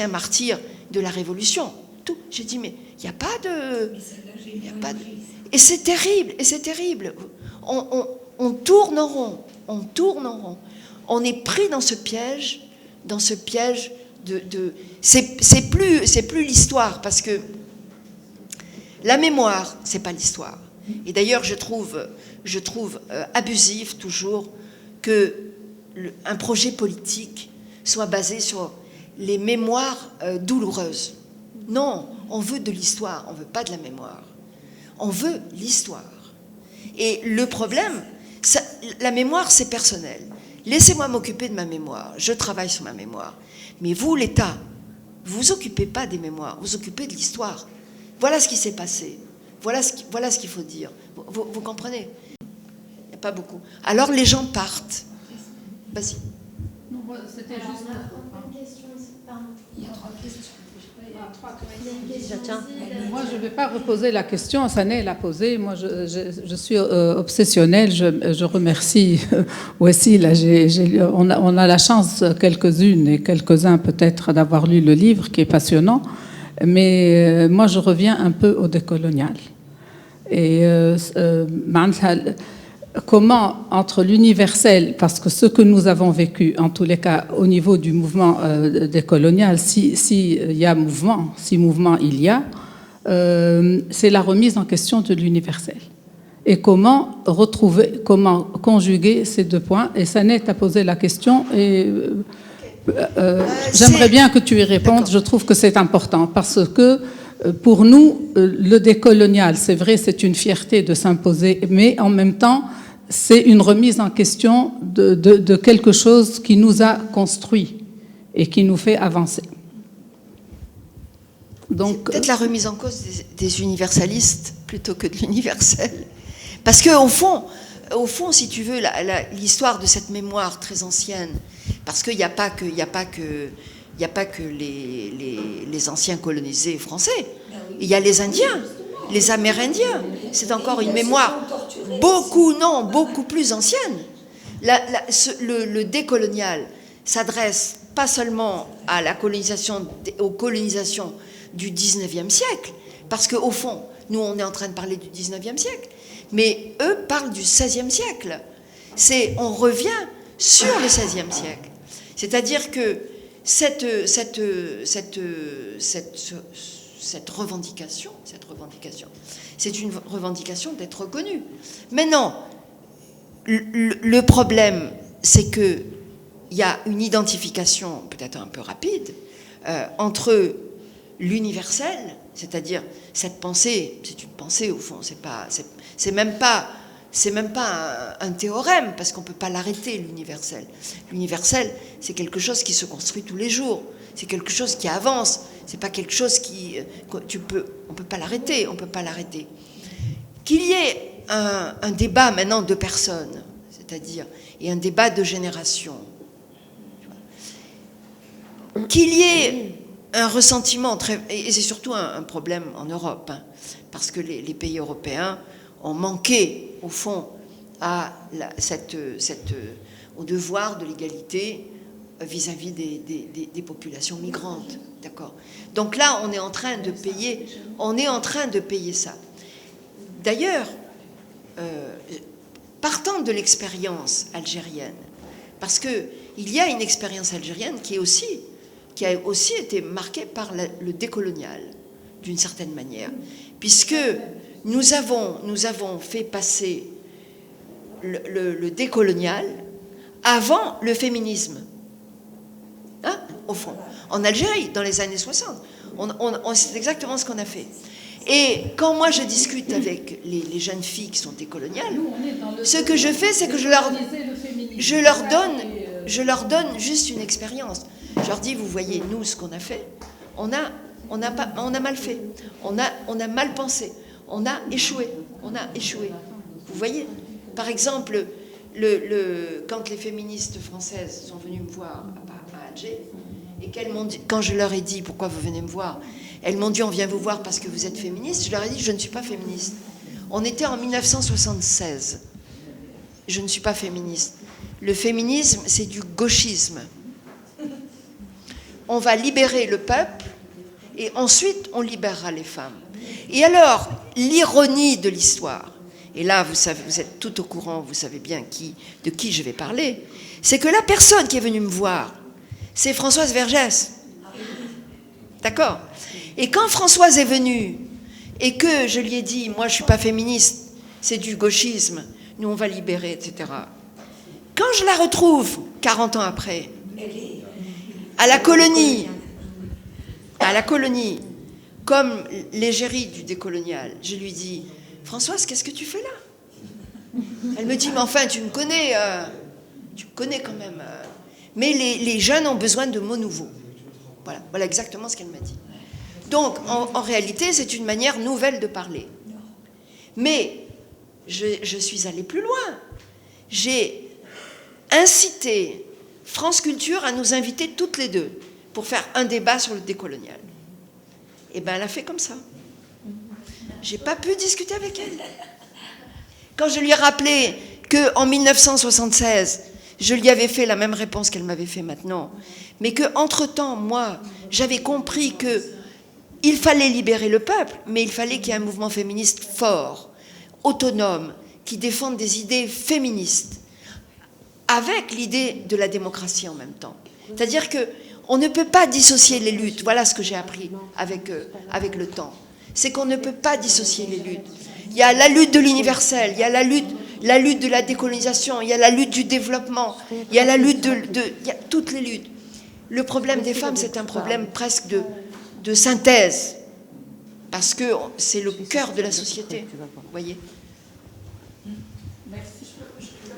Speaker 4: martyrs de la Révolution. Tout. J'ai dit, mais il n'y a pas de... Et c'est terrible, et c'est terrible. On tourne en rond, on tourne en rond. On est pris dans ce piège de c'est plus l'histoire, parce que la mémoire, c'est pas l'histoire. Et d'ailleurs, je trouve abusif toujours que un projet politique soit basé sur les mémoires douloureuses. Non, on veut de l'histoire, on veut pas de la mémoire. On veut l'histoire. Et le problème, la mémoire, c'est personnel. Laissez-moi m'occuper de ma mémoire. Je travaille sur ma mémoire. Mais vous, l'État, vous vous occupez pas des mémoires, vous occupez de l'histoire. Voilà ce qui s'est passé. Voilà ce qu'il faut dire. Vous comprenez ? Il n'y a pas beaucoup. Alors les gens partent. Vas-y.
Speaker 8: Non, c'était juste... Il y a 3 questions. Moi, je ne vais pas reposer la question, Sané l'a posée. Moi, je suis obsessionnelle. Je remercie Wassil. On a la chance, quelques-unes et quelques-uns peut-être, d'avoir lu le livre qui est passionnant. Mais moi, je reviens un peu au décolonial. Et comment, entre l'universel, parce que ce que nous avons vécu, en tous les cas, au niveau du mouvement décolonial, s'il y a mouvement, si mouvement il y a, c'est la remise en question de l'universel. Et comment conjuguer ces deux points. Et Sané t'a posé la question, et j'aimerais bien que tu y répondes. Je trouve que c'est important, parce que pour nous, le décolonial, c'est vrai, c'est une fierté de s'imposer, mais en même temps, c'est une remise en question de quelque chose qui nous a construit et qui nous fait avancer. Donc,
Speaker 4: c'est peut-être la remise en cause des universalistes plutôt que de l'universel. Parce qu'au fond, si tu veux, l'histoire de cette mémoire très ancienne, parce qu'il n'y a pas que les anciens colonisés français, il y a les Indiens, les Amérindiens. C'est encore une mémoire beaucoup plus ancienne. Le décolonial s'adresse pas seulement à aux colonisations du 19e siècle, parce qu'au fond, nous, on est en train de parler du 19e siècle, mais eux parlent du 16e siècle. On revient sur le 16e siècle. C'est-à-dire que cette revendication, c'est une revendication d'être reconnue. Maintenant, le problème, c'est qu'il y a une identification peut-être un peu rapide entre l'universel, c'est-à-dire cette pensée, c'est une pensée au fond, c'est même pas un théorème, parce qu'on ne peut pas l'arrêter, l'universel. L'universel, c'est quelque chose qui se construit tous les jours, c'est quelque chose qui avance, c'est pas quelque chose on peut pas l'arrêter, qu'il y ait un débat maintenant de personnes, c'est-à-dire, et un débat de génération, qu'il y ait un ressentiment, et c'est surtout un problème en Europe, hein, parce que les pays européens ont manqué, au fond, au devoir de l'égalité vis-à-vis des populations migrantes. D'accord. Donc là, on est en train de payer ça. D'ailleurs, partant de l'expérience algérienne, parce qu'il y a une expérience algérienne qui a aussi été marquée par le décolonial, d'une certaine manière, puisque nous avons fait passer le décolonial avant le féminisme. Hein, au fond. En Algérie, dans les années 60. C'est exactement ce qu'on a fait. Et quand moi je discute avec les jeunes filles qui sont décoloniales, ce que je fais, c'est que je leur donne juste une expérience. Je leur dis, vous voyez, nous, ce qu'on a fait, on a mal fait, on a mal pensé, on a échoué. Vous voyez, par exemple, quand les féministes françaises sont venues me voir à Alger, et qu'elles m'ont dit, quand je leur ai dit pourquoi vous venez me voir, elles m'ont dit on vient vous voir parce que vous êtes féministe. Je leur ai dit je ne suis pas féministe. On était en 1976. Je ne suis pas féministe. Le féminisme, c'est du gauchisme. On va libérer le peuple et ensuite on libérera les femmes. Et alors, l'ironie de l'histoire, et là vous savez, vous êtes tout au courant, vous savez bien de qui je vais parler, c'est que la personne qui est venue me voir, c'est Françoise Vergès. D'accord? Et quand Françoise est venue et que je lui ai dit, moi je ne suis pas féministe, c'est du gauchisme, nous on va libérer, etc. Quand je la retrouve, 40 ans après, à la colonie, comme l'égérie du décolonial, je lui dis, Françoise, qu'est-ce que tu fais là? Elle me dit, mais enfin, tu me connais quand même. Mais les jeunes ont besoin de mots nouveaux. Voilà exactement ce qu'elle m'a dit. Donc, en réalité, c'est une manière nouvelle de parler. Mais je suis allée plus loin. J'ai incité France Culture à nous inviter toutes les deux pour faire un débat sur le décolonial. Et bien, elle a fait comme ça. J'ai pas pu discuter avec elle. Quand je lui ai rappelé qu'en 1976, je lui avais fait la même réponse qu'elle m'avait fait maintenant, mais qu'entre-temps, moi, j'avais compris qu'il fallait libérer le peuple, mais il fallait qu'il y ait un mouvement féministe fort, autonome, qui défende des idées féministes, avec l'idée de la démocratie en même temps. C'est-à-dire qu'on ne peut pas dissocier les luttes. Voilà ce que j'ai appris avec le temps. C'est qu'on ne peut pas dissocier les luttes. Il y a la lutte de l'universel, il y a la lutte de la décolonisation, il y a la lutte du développement, il y a la lutte il y a toutes les luttes. Le problème des femmes, c'est un problème presque de synthèse, parce que c'est le cœur de la société, vous voyez.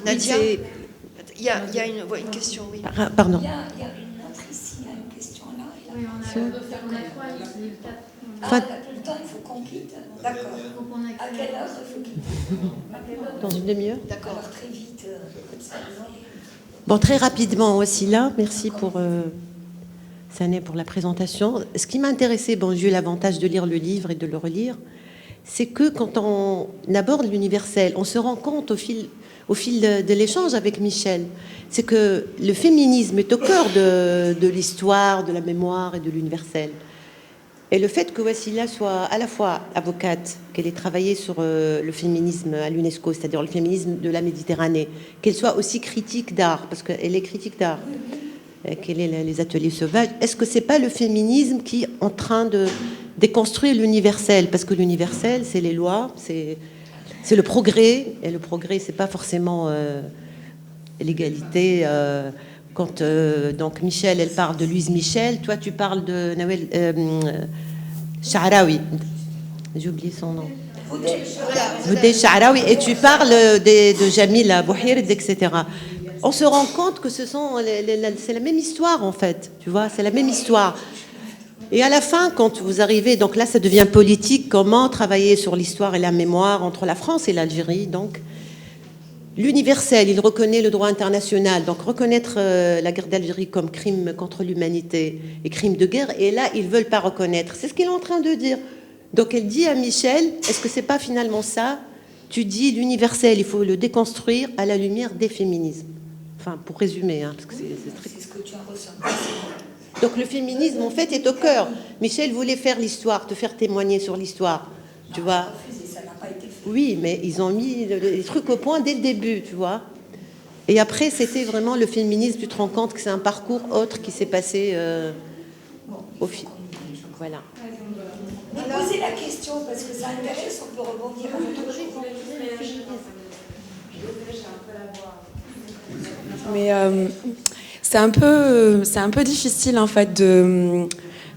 Speaker 4: Nadia, il y a une question, oui.
Speaker 9: Pardon.
Speaker 3: Il y a une autre ici, il y a une question là.
Speaker 1: Oui, on a 3 ici.
Speaker 3: Ah, on a tout le temps, il faut qu'on quitte. D'accord. À quelle heure il faut quitter?
Speaker 9: Dans une demi-heure.
Speaker 3: D'accord. Alors très vite.
Speaker 9: Bon, très rapidement aussi là, merci pour Sané pour la présentation. Ce qui m'a intéressé, bon, j'ai eu l'avantage de lire le livre et de le relire, c'est que quand on aborde l'universel, on se rend compte au fil de l'échange avec Michel, c'est que le féminisme est au cœur de l'histoire, de la mémoire et de l'universel. Et le fait que Wassila soit à la fois avocate, qu'elle ait travaillé sur le féminisme à l'UNESCO, c'est-à-dire le féminisme de la Méditerranée, qu'elle soit aussi critique d'art, parce qu'elle est critique d'art, qu'elle ait les ateliers sauvages, est-ce que c'est pas le féminisme qui est en train de déconstruire l'universel? Parce que l'universel, c'est les lois, c'est le progrès, et le progrès, c'est pas forcément l'égalité. Quand donc Michel, elle parle de Louise Michel, toi tu parles de Nawel Sha'rawi, j'ai oublié son nom. Boudé Sha'rawi, et tu parles de Jamila Bouhired, etc. On se rend compte que c'est la même histoire en fait, tu vois, c'est la même histoire. Et à la fin, quand vous arrivez, donc là, ça devient politique, comment travailler sur l'histoire et la mémoire entre la France et l'Algérie, donc l'universel, il reconnaît le droit international, donc reconnaître la guerre d'Algérie comme crime contre l'humanité et crime de guerre, et là, ils ne veulent pas reconnaître. C'est ce qu'il est en train de dire. Donc elle dit à Michel, est-ce que c'est pas finalement ça? Tu dis l'universel, il faut le déconstruire à la lumière des féminismes. Enfin, pour résumer, hein, parce que c'est
Speaker 3: ce que tu as ressenti.
Speaker 9: Donc le féminisme, en fait, est au cœur. Michel voulait faire l'histoire, te faire témoigner sur l'histoire, tu vois.
Speaker 3: Ça n'a pas été fait.
Speaker 9: Oui, mais ils ont mis les trucs au point dès le début, tu vois. Et après, c'était vraiment le féminisme. Tu te rends compte que c'est un parcours autre qui s'est passé au fil. Voilà.
Speaker 3: Posez la question parce que ça intéresse, on peut rebondir à votre rythme.
Speaker 10: Mais c'est un peu difficile en fait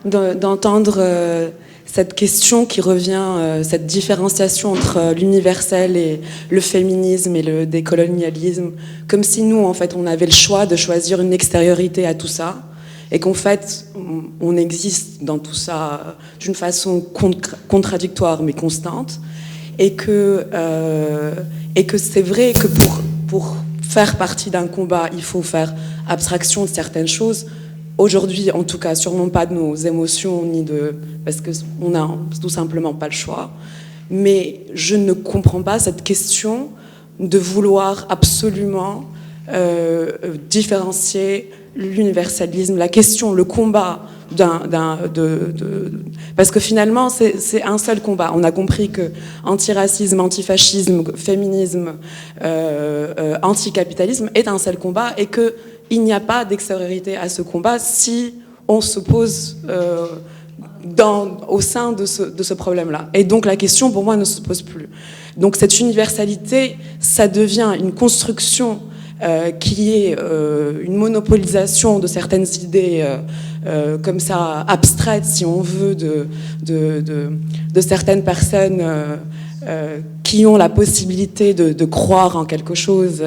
Speaker 10: d'entendre cette question qui revient, cette différenciation entre l'universel et le féminisme et le décolonialisme, comme si nous en fait on avait le choix de choisir une extériorité à tout ça. Et qu'en fait, on existe dans tout ça d'une façon contradictoire mais constante, et que c'est vrai que pour faire partie d'un combat, il faut faire abstraction de certaines choses. Aujourd'hui, en tout cas, sûrement pas de nos émotions, parce qu'on n'a tout simplement pas le choix. Mais je ne comprends pas cette question de vouloir absolument différencier l'universalisme, la question, le combat parce que finalement c'est un seul combat. On a compris que antiracisme, antifascisme, féminisme, anticapitalisme est un seul combat et que il n'y a pas d'extériorité à ce combat si on s'oppose au sein de ce problème-là. Et donc la question pour moi ne se pose plus. Donc cette universalité, ça devient une construction qui est une monopolisation de certaines idées comme ça abstraites, si on veut, de certaines personnes qui ont la possibilité de croire en quelque chose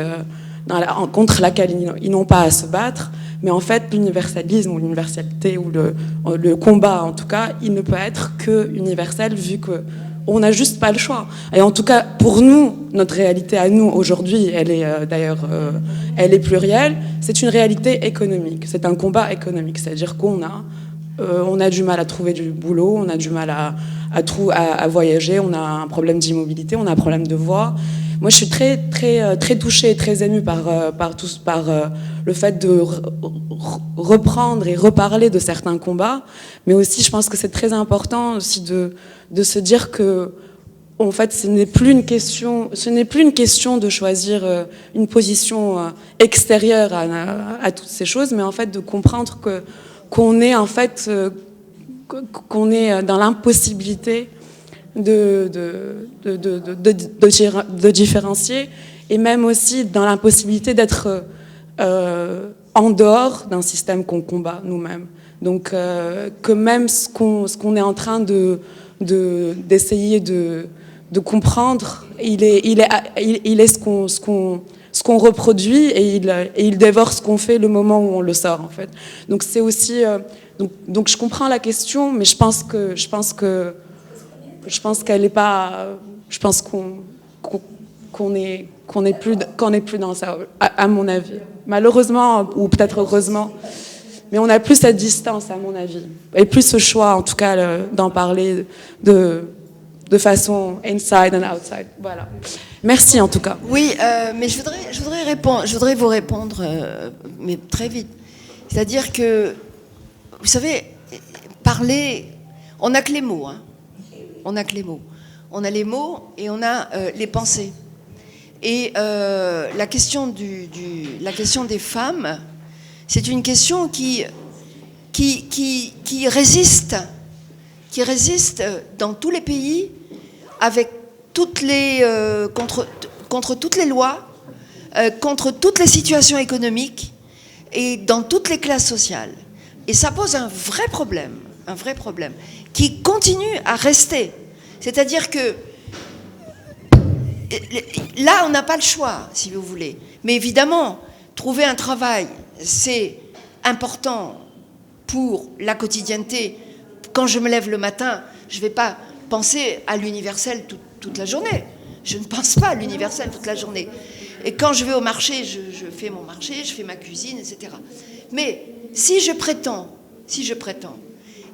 Speaker 10: contre laquelle ils n'ont pas à se battre. Mais en fait, l'universalisme ou l'universalité ou le combat, en tout cas, il ne peut être que universel vu que on n'a juste pas le choix. Et en tout cas, pour nous, notre réalité à nous aujourd'hui, elle est d'ailleurs, elle est plurielle. C'est une réalité économique. C'est un combat économique. C'est-à-dire qu'on a du mal à trouver du boulot, on a du mal à voyager, on a un problème d'immobilité, on a un problème de voix. Moi, je suis très, très, très touchée et très émue par le fait de reprendre et reparler de certains combats. Mais aussi, je pense que c'est très important aussi de se dire que, en fait, ce n'est plus une question de choisir une position extérieure à toutes ces choses, mais en fait de comprendre qu'on est en fait qu'on est dans l'impossibilité de différencier, et même aussi dans l'impossibilité d'être en dehors d'un système qu'on combat nous-mêmes. Donc que même ce qu'on est en train d'essayer de comprendre, il est ce qu'on reproduit, et il dévore ce qu'on fait le moment où on le sort, en fait. Donc c'est aussi donc je comprends la question, mais je pense qu'elle est pas, je pense qu'on est plus dans ça, à mon avis. Malheureusement, ou peut-être heureusement, mais on n'a plus cette distance, à mon avis, et plus ce choix, en tout cas, d'en parler de façon inside and outside. Voilà. Merci en tout cas.
Speaker 4: Oui, mais je voudrais vous répondre, mais très vite. C'est-à-dire que, vous savez, parler, on n'a que les mots, hein. On n'a que les mots. On a les mots et on a les pensées. Et la question des femmes, c'est une question qui résiste dans tous les pays, avec contre toutes les lois, contre toutes les situations économiques et dans toutes les classes sociales. Et ça pose un vrai problème qui continue à rester. C'est-à-dire que là, on n'a pas le choix, si vous voulez. Mais évidemment, trouver un travail, c'est important pour la quotidienneté, quand je me lève le matin, je ne vais pas penser à l'universel toute la journée. Je ne pense pas à l'universel toute la journée. Et quand je vais au marché, je fais mon marché, je fais ma cuisine, etc. Mais si je prétends,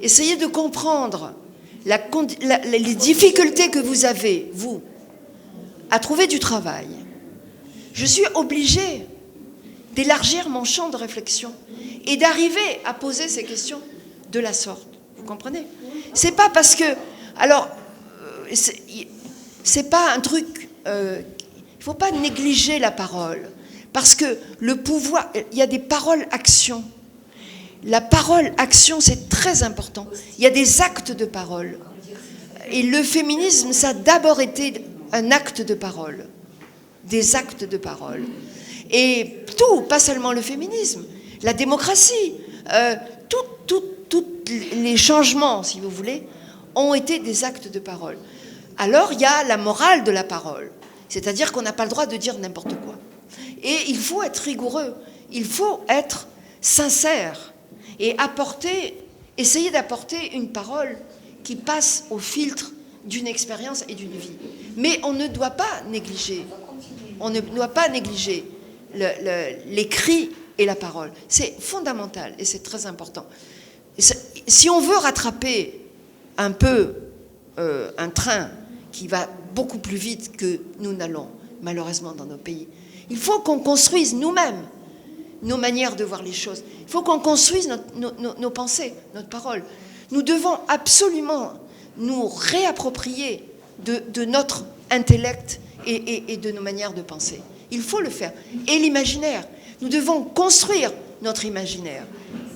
Speaker 4: essayez de comprendre les difficultés que vous avez, vous, à trouver du travail. Je suis obligée d'élargir mon champ de réflexion et d'arriver à poser ces questions de la sorte. Vous comprenez? C'est pas parce que... Alors, c'est pas un truc... il faut pas négliger la parole. Parce que le pouvoir... Il y a des paroles-actions. La parole-action, c'est très important. Il y a des actes de parole. Et le féminisme, ça a d'abord été un acte de parole. Des actes de parole. Et tout, pas seulement le féminisme, la démocratie, tous les changements, si vous voulez, ont été des actes de parole. Alors, il y a la morale de la parole. C'est-à-dire qu'on n'a pas le droit de dire n'importe quoi. Et il faut être rigoureux. Il faut être sincère. Et essayer d'apporter une parole qui passe au filtre d'une expérience et d'une vie. Mais on ne doit pas négliger. On ne doit pas négliger l'écrit et la parole. C'est fondamental et c'est très important. Si on veut rattraper un peu un train qui va beaucoup plus vite que nous n'allons, malheureusement, dans nos pays, il faut qu'on construise nous-mêmes nos manières de voir les choses. Il faut qu'on construise nos pensées, notre parole. Nous devons absolument nous réapproprier de notre intellect et de nos manières de penser. Il faut le faire. Et l'imaginaire. Nous devons construire notre imaginaire.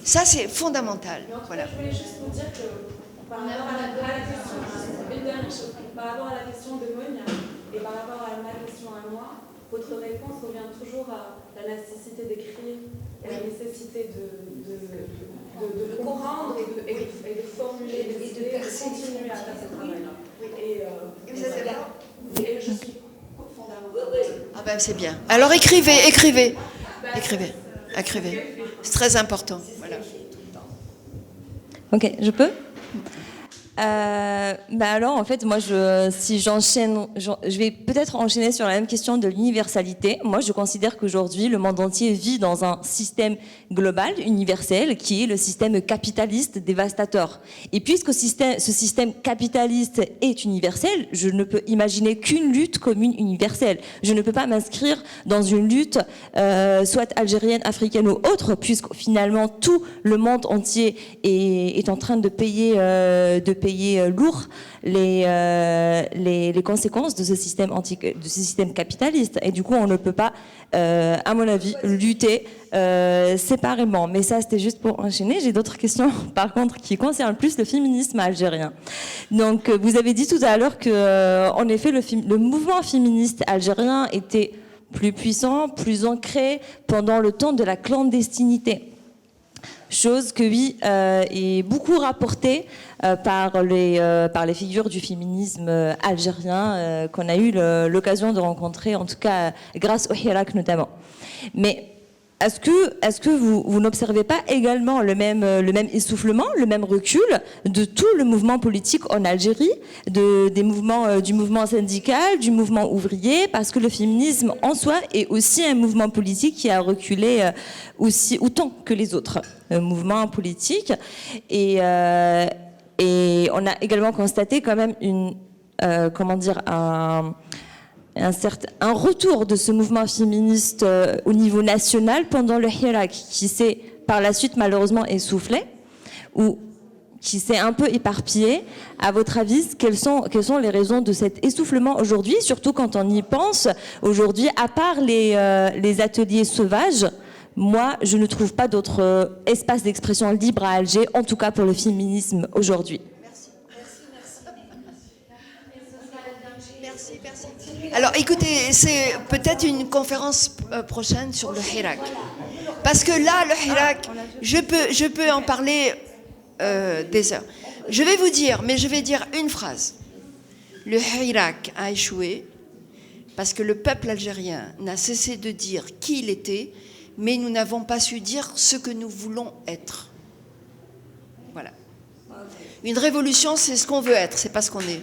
Speaker 4: Ça, c'est fondamental. Voilà.
Speaker 11: Je voulais juste vous dire que par rapport à la question, une dernière chose, par rapport à la question de Monia et par rapport à ma question à moi, votre réponse revient toujours à la nécessité d'écrire et la nécessité de comprendre et de formuler des idées et de continuer à faire ce travail-là. Et je suis fondamentalement...
Speaker 4: Ah ben c'est bien. Alors écrivez. C'est très important. Voilà.
Speaker 12: Ok, je peux alors, en fait, moi, si j'enchaîne, je vais peut-être enchaîner sur la même question de l'universalité. Moi, je considère qu'aujourd'hui, le monde entier vit dans un système global, universel, qui est le système capitaliste dévastateur. Et puisque ce système capitaliste est universel, je ne peux imaginer qu'une lutte commune universelle. Je ne peux pas m'inscrire dans une lutte, soit algérienne, africaine ou autre, puisque finalement, tout le monde entier est en train de payer lourd les conséquences de ce système capitaliste. Et du coup, on ne peut pas, à mon avis, lutter séparément. Mais ça, c'était juste pour enchaîner. J'ai d'autres questions, par contre, qui concernent plus le féminisme algérien. Donc, vous avez dit tout à l'heure que, en effet, le mouvement féministe algérien était plus puissant, plus ancré pendant le temps de la clandestinité. Chose que, oui, est beaucoup rapportée par les figures du féminisme algérien qu'on a eu l'occasion de rencontrer, en tout cas grâce au Hirak notamment. Mais est-ce que vous n'observez pas également le même essoufflement, le même recul de tout le mouvement politique en Algérie, du mouvement syndical, du mouvement ouvrier, parce que le féminisme en soi est aussi un mouvement politique qui a reculé autant que les autres mouvements politiques. Et on a également constaté quand même un retour de ce mouvement féministe au niveau national pendant le Hirak, qui s'est par la suite malheureusement essoufflé, ou qui s'est un peu éparpillé. À votre avis, quelles sont les raisons de cet essoufflement aujourd'hui, surtout quand on y pense aujourd'hui, à part les ateliers sauvages? Moi, je ne trouve pas d'autre espace d'expression libre à Alger, en tout cas pour le féminisme aujourd'hui.
Speaker 4: Merci. Alors, écoutez, c'est peut-être une conférence prochaine sur le Hirak. Parce que là, le Hirak, je peux en parler des heures. Je vais vous dire, mais je vais dire une phrase. Le Hirak a échoué parce que le peuple algérien n'a cessé de dire qui il était, mais nous n'avons pas su dire ce que nous voulons être. Voilà. Une révolution, c'est ce qu'on veut être, c'est pas ce qu'on est.